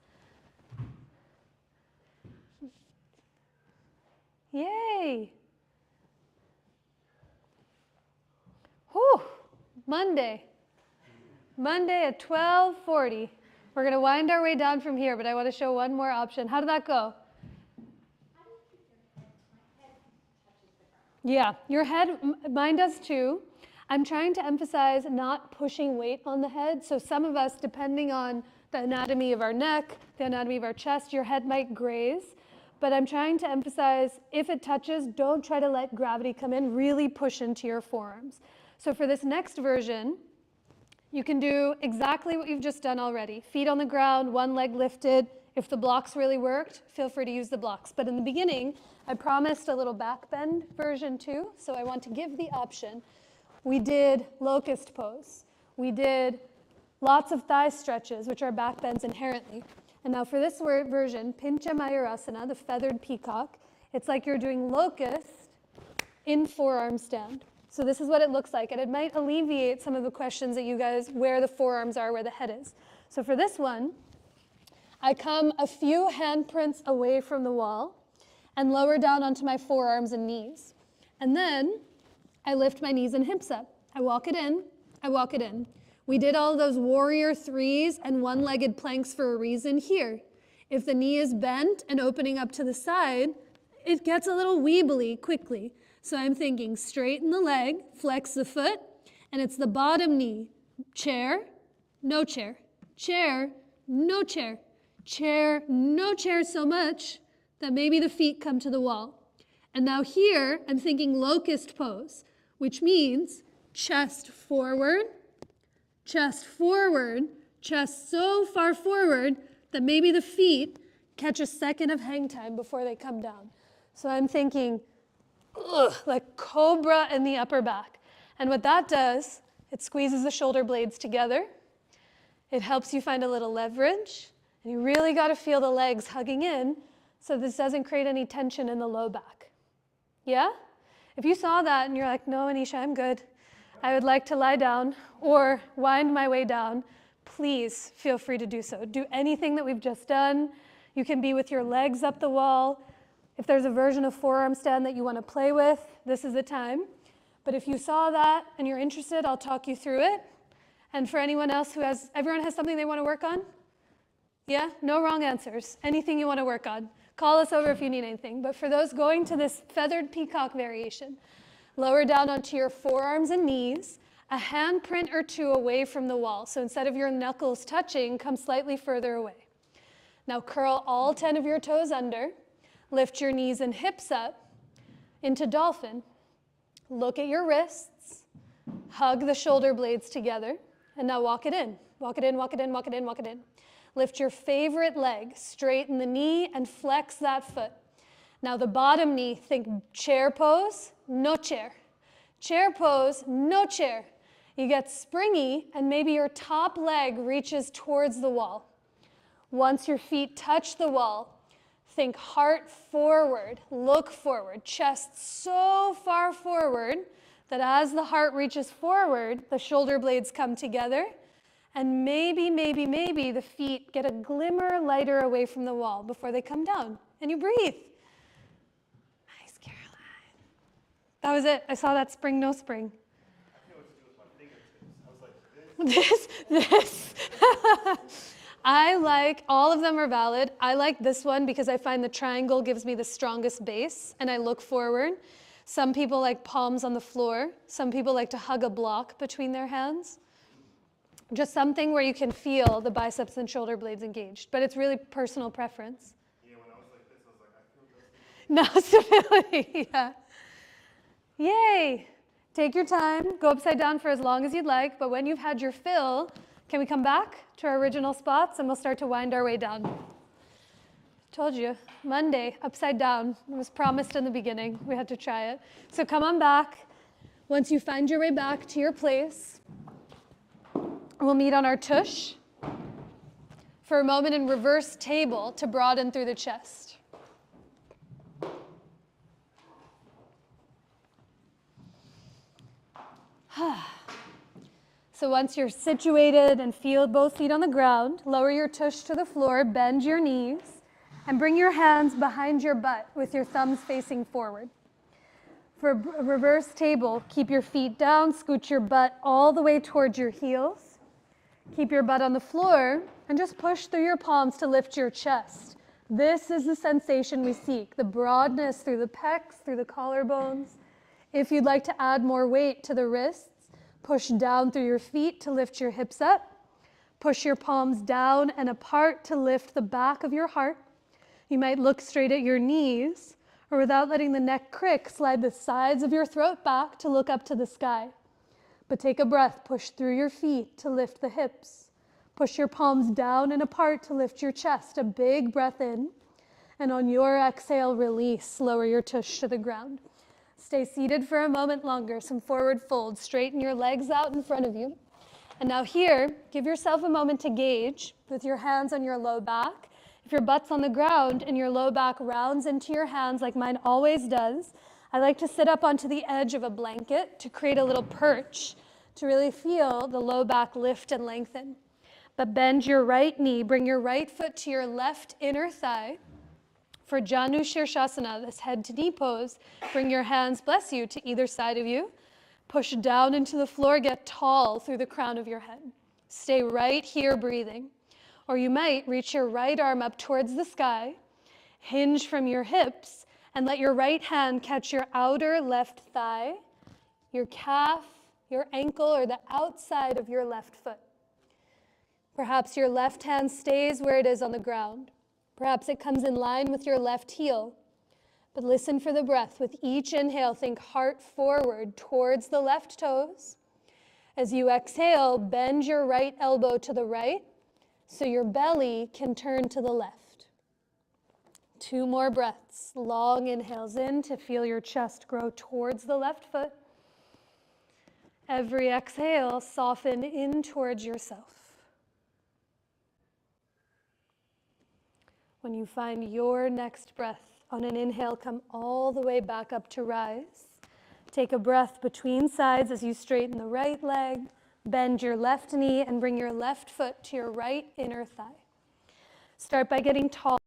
Speaker 2: Yay. Whew. Monday at 12:40. We're going to wind our way down from here, but I want to show one more option. How did that go? Yeah, your head, mine does too. I'm trying to emphasize not pushing weight on the head. So some of us, depending on the anatomy of our neck, the anatomy of our chest, your head might graze. But I'm trying to emphasize, if it touches, don't try to let gravity come in. Really push into your forearms. So for this next version, you can do exactly what you've just done already. Feet on the ground, one leg lifted. If the blocks really worked, feel free to use the blocks. But in the beginning, I promised a little back bend version too, so I want to give the option. We did locust pose. We did lots of thigh stretches, which are back bends inherently. And now for this version, Pincha Mayurasana, the feathered peacock, it's like you're doing locust in forearm stand. So this is what it looks like, and it might alleviate some of the questions that you guys, where the forearms are, where the head is. So for this one, I come a few handprints away from the wall and lower down onto my forearms and knees. And then I lift my knees and hips up. I walk it in, I walk it in. We did all those warrior threes and one-legged planks for a reason here. If the knee is bent and opening up to the side, it gets a little weebly quickly. So I'm thinking straighten the leg, flex the foot, and it's the bottom knee. Chair, no chair. Chair, no chair. Chair, no chair so much that maybe the feet come to the wall. And now here, I'm thinking locust pose, which means chest forward, chest so far forward that maybe the feet catch a second of hang time before they come down. So I'm thinking, like cobra in the upper back. And what that does, it squeezes the shoulder blades together. It helps you find a little leverage. And you really got to feel the legs hugging in so this doesn't create any tension in the low back. Yeah? If you saw that and you're like, no, Anisha, I'm good. I would like to lie down or wind my way down, please feel free to do so. Do anything that we've just done. You can be with your legs up the wall. If there's a version of forearm stand that you want to play with, this is the time. But if you saw that and you're interested, I'll talk you through it. And for anyone else everyone has something they want to work on? Yeah? No wrong answers. Anything you want to work on. Call us over if you need anything. But for those going to this feathered peacock variation, lower down onto your forearms and knees, a handprint or two away from the wall. So instead of your knuckles touching, come slightly further away. Now curl all 10 of your toes under. Lift your knees and hips up into dolphin. Look at your wrists. Hug the shoulder blades together. And now walk it in. Walk it in, walk it in, walk it in, walk it in. Lift your favorite leg, straighten the knee, and flex that foot. Now the bottom knee, think chair pose, no chair. Chair pose, no chair. You get springy, and maybe your top leg reaches towards the wall. Once your feet touch the wall, think heart forward, look forward, chest so far forward that as the heart reaches forward, the shoulder blades come together, and maybe the feet get a glimmer lighter away from the wall before they come down, and you breathe. Nice, Caroline. That was it. I saw that spring, no spring.
Speaker 3: I know what to do with my fingertips. I was like,
Speaker 2: This. I like, all of them are valid. I like this one because I find the triangle gives me the strongest base, and I look forward. Some people like palms on the floor. Some people like to hug a block between their hands. Just something where you can feel the biceps and shoulder blades engaged, but it's really personal preference.
Speaker 3: yeah, when I was like this, I was like, I feel
Speaker 2: No
Speaker 3: this.
Speaker 2: stability, yeah. Yay! Take your time, go upside down for as long as you'd like, but when you've had your fill, can we come back to our original spots and we'll start to wind our way down? Told you, Monday, upside down. It was promised in the beginning. We had to try it. So come on back. Once you find your way back to your place, we'll meet on our tush for a moment in reverse table to broaden through the chest. So once you're situated and feel both feet on the ground, lower your tush to the floor, bend your knees, and bring your hands behind your butt with your thumbs facing forward. For a reverse table, keep your feet down, scoot your butt all the way towards your heels. Keep your butt on the floor and just push through your palms to lift your chest. This is the sensation we seek, the broadness through the pecs, through the collarbones. If you'd like to add more weight to the wrists, push down through your feet to lift your hips up. Push your palms down and apart to lift the back of your heart. You might look straight at your knees, or without letting the neck crick, slide the sides of your throat back to look up to the sky. But take a breath, push through your feet to lift the hips. Push your palms down and apart to lift your chest. A big breath in. And on your exhale, release. Lower your tush to the ground. Stay seated for a moment longer. Some forward folds. Straighten your legs out in front of you. And now here, give yourself a moment to gauge with your hands on your low back. If your butt's on the ground and your low back rounds into your hands like mine always does, I like to sit up onto the edge of a blanket to create a little perch to really feel the low back lift and lengthen. But bend your right knee, bring your right foot to your left inner thigh. For Janu Shirshasana, this head to knee pose, bring your hands, bless you, to either side of you. Push down into the floor, get tall through the crown of your head. Stay right here breathing. Or you might reach your right arm up towards the sky, hinge from your hips, and let your right hand catch your outer left thigh, your calf, your ankle, or the outside of your left foot. Perhaps your left hand stays where it is on the ground. Perhaps it comes in line with your left heel. But listen for the breath. With each inhale, think heart forward towards the left toes. As you exhale, bend your right elbow to the right so your belly can turn to the left. 2 more breaths. Long inhales in to feel your chest grow towards the left foot. Every exhale, soften in towards yourself. When you find your next breath, on an inhale, come all the way back up to rise. Take a breath between sides as you straighten the right leg, bend your left knee, and bring your left foot to your right inner thigh. Start by getting tall.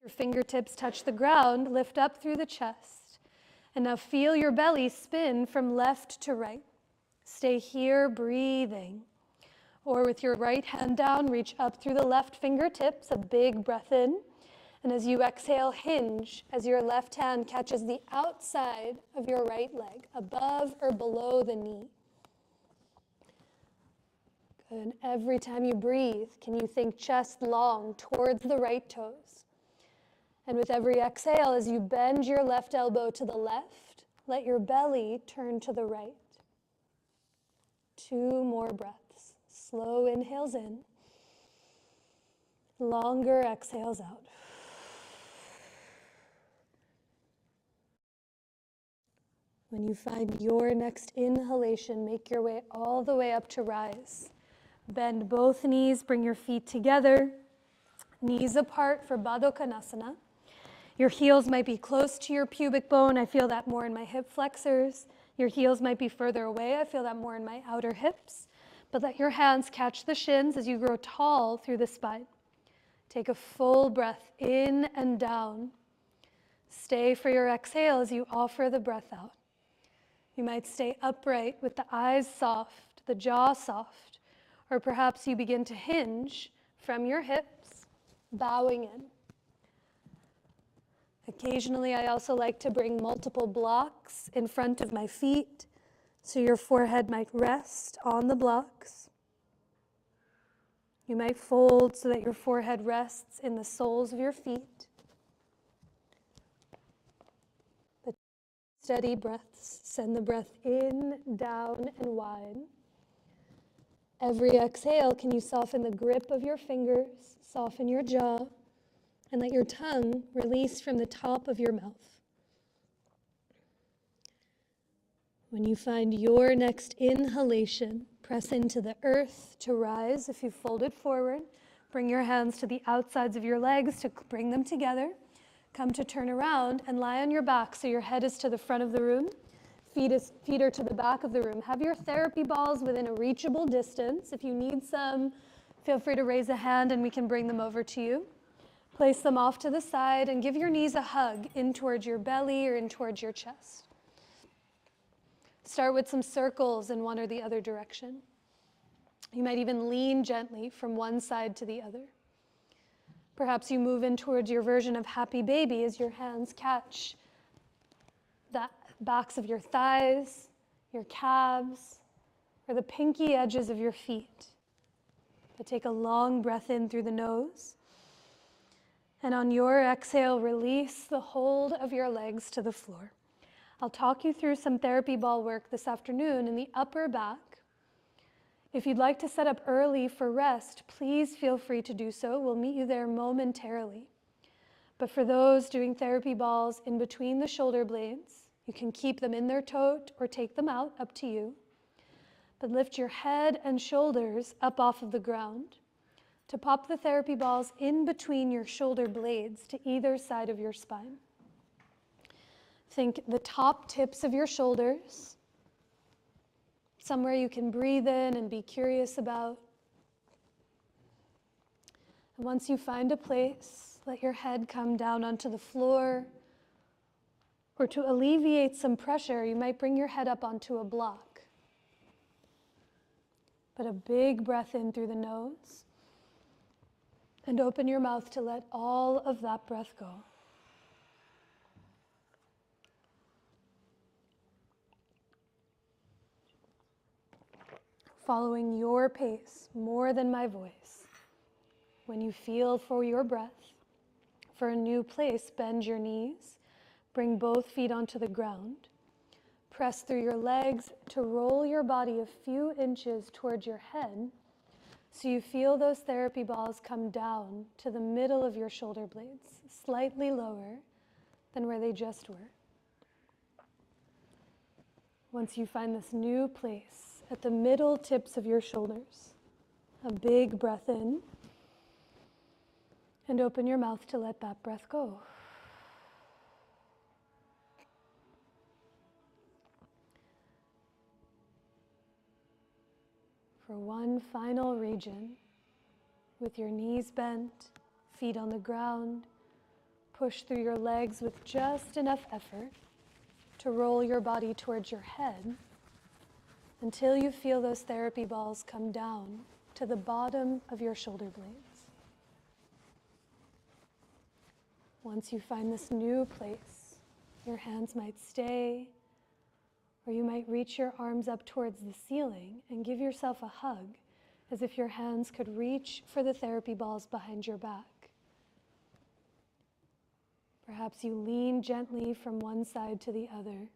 Speaker 2: Your fingertips touch the ground, lift up through the chest. And now feel your belly spin from left to right. Stay here, breathing. Or with your right hand down, reach up through the left fingertips, a big breath in. And as you exhale, hinge as your left hand catches the outside of your right leg, above or below the knee. Good. And every time you breathe, can you think chest long towards the right toes? And with every exhale, as you bend your left elbow to the left, let your belly turn to the right. 2 more breaths. Slow inhales in. Longer exhales out. When you find your next inhalation, make your way all the way up to rise. Bend both knees, bring your feet together, knees apart for Baddha Konasana. Your heels might be close to your pubic bone. I feel that more in my hip flexors. Your heels might be further away. I feel that more in my outer hips. But let your hands catch the shins as you grow tall through the spine. Take a full breath in and down. Stay for your exhale as you offer the breath out. You might stay upright with the eyes soft, the jaw soft, or perhaps you begin to hinge from your hips, bowing in. Occasionally, I also like to bring multiple blocks in front of my feet so your forehead might rest on the blocks. You might fold so that your forehead rests in the soles of your feet. But steady breaths, send the breath in, down, and wide. Every exhale, can you soften the grip of your fingers, soften your jaw, and let your tongue release from the top of your mouth. When you find your next inhalation, press into the earth to rise. If you fold it forward, bring your hands to the outsides of your legs to bring them together. Come to turn around and lie on your back so your head is to the front of the room, feet are to the back of the room. Have your therapy balls within a reachable distance. If you need some, feel free to raise a hand and we can bring them over to you. Place them off to the side and give your knees a hug in towards your belly or in towards your chest. Start with some circles in one or the other direction. You might even lean gently from one side to the other. Perhaps you move in towards your version of happy baby as your hands catch the backs of your thighs, your calves, or the pinky edges of your feet. But take a long breath in through the nose. And on your exhale, release the hold of your legs to the floor. I'll talk you through some therapy ball work this afternoon in the upper back. If you'd like to set up early for rest, please feel free to do so. We'll meet you there momentarily. But for those doing therapy balls in between the shoulder blades, you can keep them in their tote or take them out, up to you. But lift your head and shoulders up off of the ground to pop the therapy balls in between your shoulder blades to either side of your spine. Think the top tips of your shoulders, somewhere you can breathe in and be curious about. And once you find a place, let your head come down onto the floor, or to alleviate some pressure, you might bring your head up onto a block. But a big breath in through the nose. And open your mouth to let all of that breath go. Following your pace more than my voice. When you feel for your breath, for a new place, bend your knees, Bring both feet onto the ground. Press through your legs to roll your body a few inches towards your head so you feel those therapy balls come down to the middle of your shoulder blades, slightly lower than where they just were. Once you find this new place at the middle tips of your shoulders, a big breath in, and open your mouth to let that breath go. For one final region, with your knees bent, feet on the ground, push through your legs with just enough effort to roll your body towards your head until you feel those therapy balls come down to the bottom of your shoulder blades. Once you find this new place, your hands might stay, or you might reach your arms up towards the ceiling and give yourself a hug as if your hands could reach for the therapy balls behind your back. Perhaps you lean gently from one side to the other.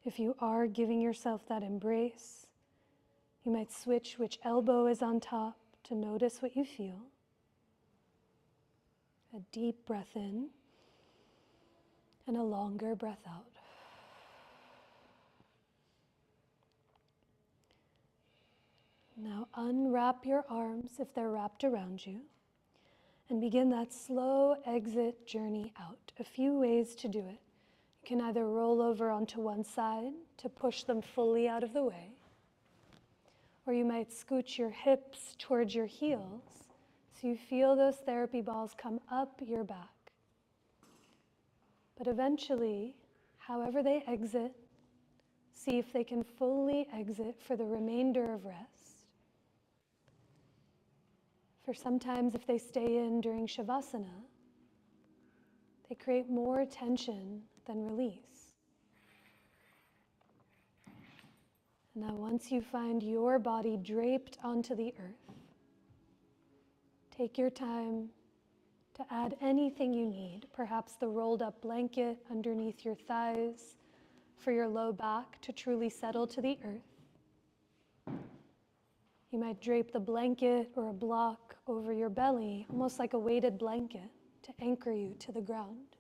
Speaker 2: If you are giving yourself that embrace, you might switch which elbow is on top to notice what you feel. A deep breath in and a longer breath out. Now unwrap your arms if they're wrapped around you and begin that slow exit journey out. A few ways to do it. You can either roll over onto one side to push them fully out of the way, or you might scooch your hips towards your heels so you feel those therapy balls come up your back. But eventually, however they exit, see if they can fully exit for the remainder of rest. For sometimes if they stay in during Shavasana, they create more tension than release. Now once you find your body draped onto the earth, take your time to add anything you need, perhaps the rolled up blanket underneath your thighs for your low back to truly settle to the earth. You might drape the blanket or a block over your belly, almost like a weighted blanket to anchor you to the ground.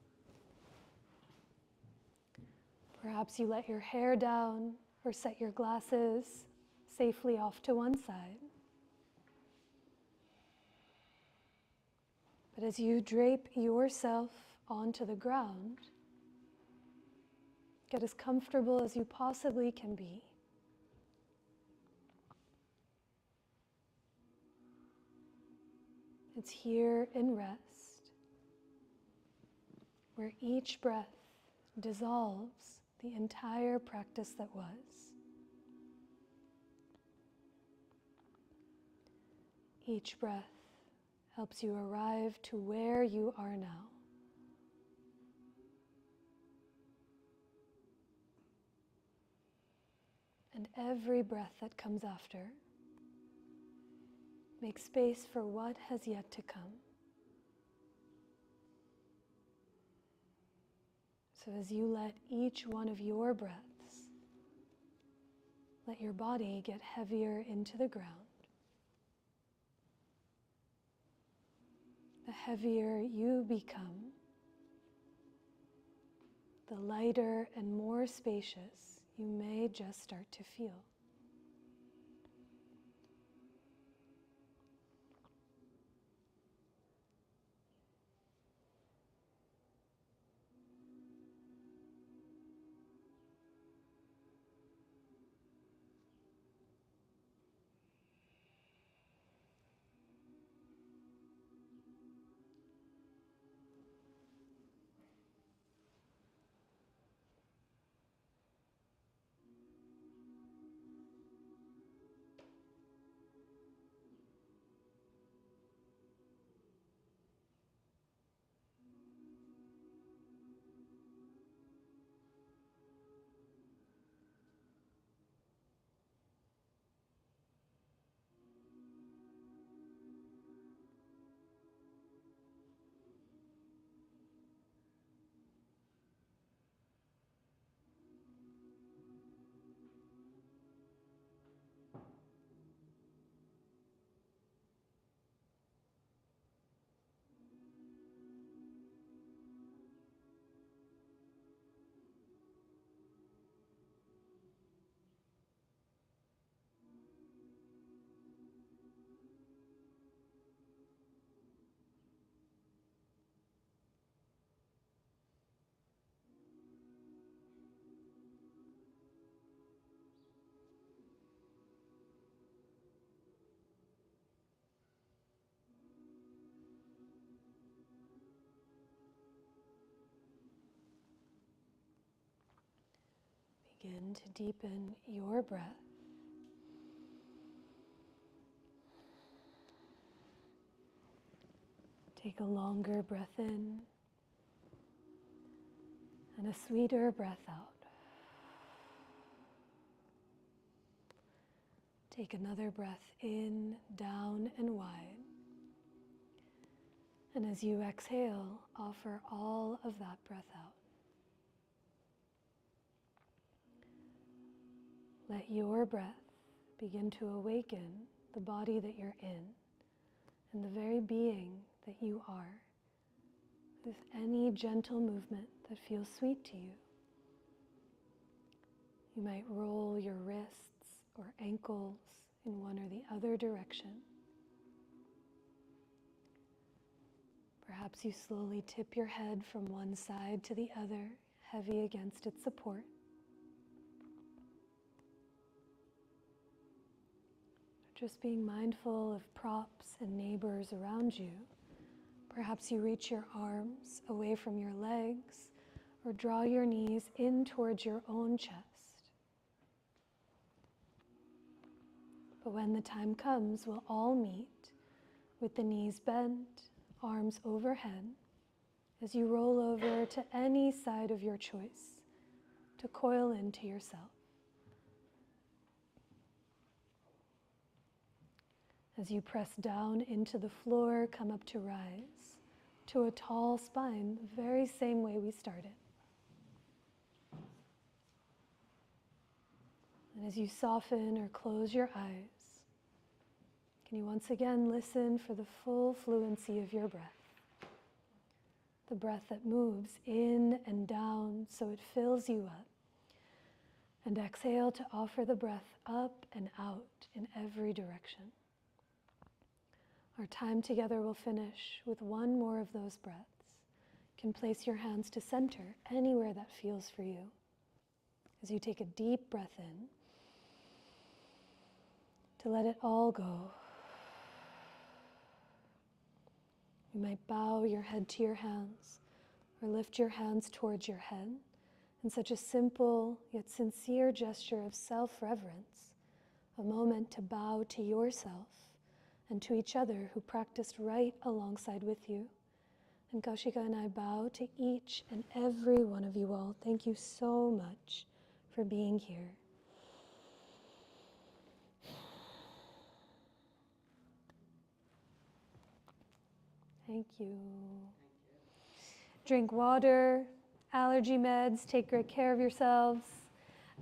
Speaker 2: Perhaps you let your hair down or set your glasses safely off to one side. But as you drape yourself onto the ground, get as comfortable as you possibly can be. It's here in rest, where each breath dissolves the entire practice that was. Each breath helps you arrive to where you are now. And every breath that comes after, make space for what has yet to come. So as you let each one of your breaths, let your body get heavier into the ground. The heavier you become, the lighter and more spacious you may just start to feel. begin to deepen your breath. Take a longer breath in and a sweeter breath out. Take another breath in, down and wide. And as you exhale, offer all of that breath out. Let your breath begin to awaken the body that you're in and the very being that you are, with any gentle movement that feels sweet to you. You might roll your wrists or ankles in one or the other direction. Perhaps you slowly tip your head from one side to the other, heavy against its support. Just being mindful of props and neighbors around you. Perhaps you reach your arms away from your legs or draw your knees in towards your own chest. But when the time comes, we'll all meet with the knees bent, arms overhead, as you roll over to any side of your choice to coil into yourself. As you press down into the floor, come up to rise to a tall spine, the very same way we started. And as you soften or close your eyes, can you once again listen for the full fluency of your breath? The breath that moves in and down so it fills you up. And exhale to offer the breath up and out in every direction. Our time together will finish with one more of those breaths. You can place your hands to center anywhere that feels for you. As you take a deep breath in, to let it all go. You might bow your head to your hands or lift your hands towards your head in such a simple yet sincere gesture of self-reverence, a moment to bow to yourself and to each other who practiced right alongside with you. And Kaushika and I bow to each and every one of you all. Thank you so much for being here. Thank you. Drink water, allergy meds, take great care of yourselves.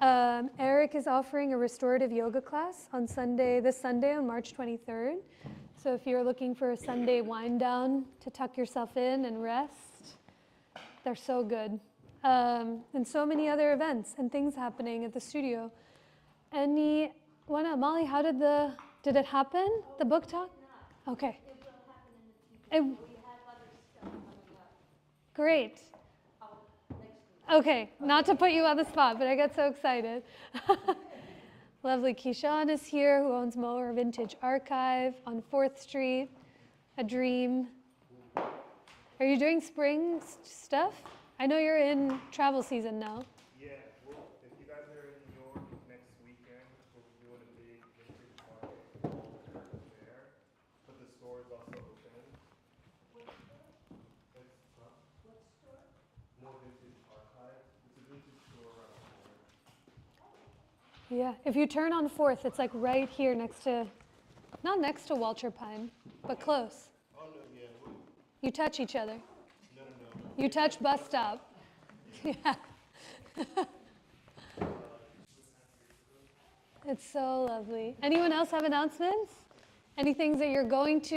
Speaker 2: Eric is offering a restorative yoga class on this Sunday on March 23rd. So if you're looking for a Sunday wind down to tuck yourself in and rest, they're so good. And so many other events and things happening at the studio. Molly, how did it happen? The book talk? Okay. Great. Okay, not to put you on the spot, but I got so excited. Lovely Keyshawn is here, who owns Mower Vintage Archive on 4th Street, a dream. Are you doing spring stuff? I know you're in travel season now.
Speaker 3: Yeah, well, if you guys are in New York next weekend, we're doing a big vintage market there, but the store is also open. What store? What store? More Vintage Archive. It's a vintage store around the corner.
Speaker 2: Yeah, if you turn on 4th, it's like right here not next to Walter Pine, but close.
Speaker 3: Oh, no, yeah.
Speaker 2: You touch each other.
Speaker 3: No.
Speaker 2: You touch bus stop. Yeah. It's so lovely. Anyone else have announcements? Any things that you're going to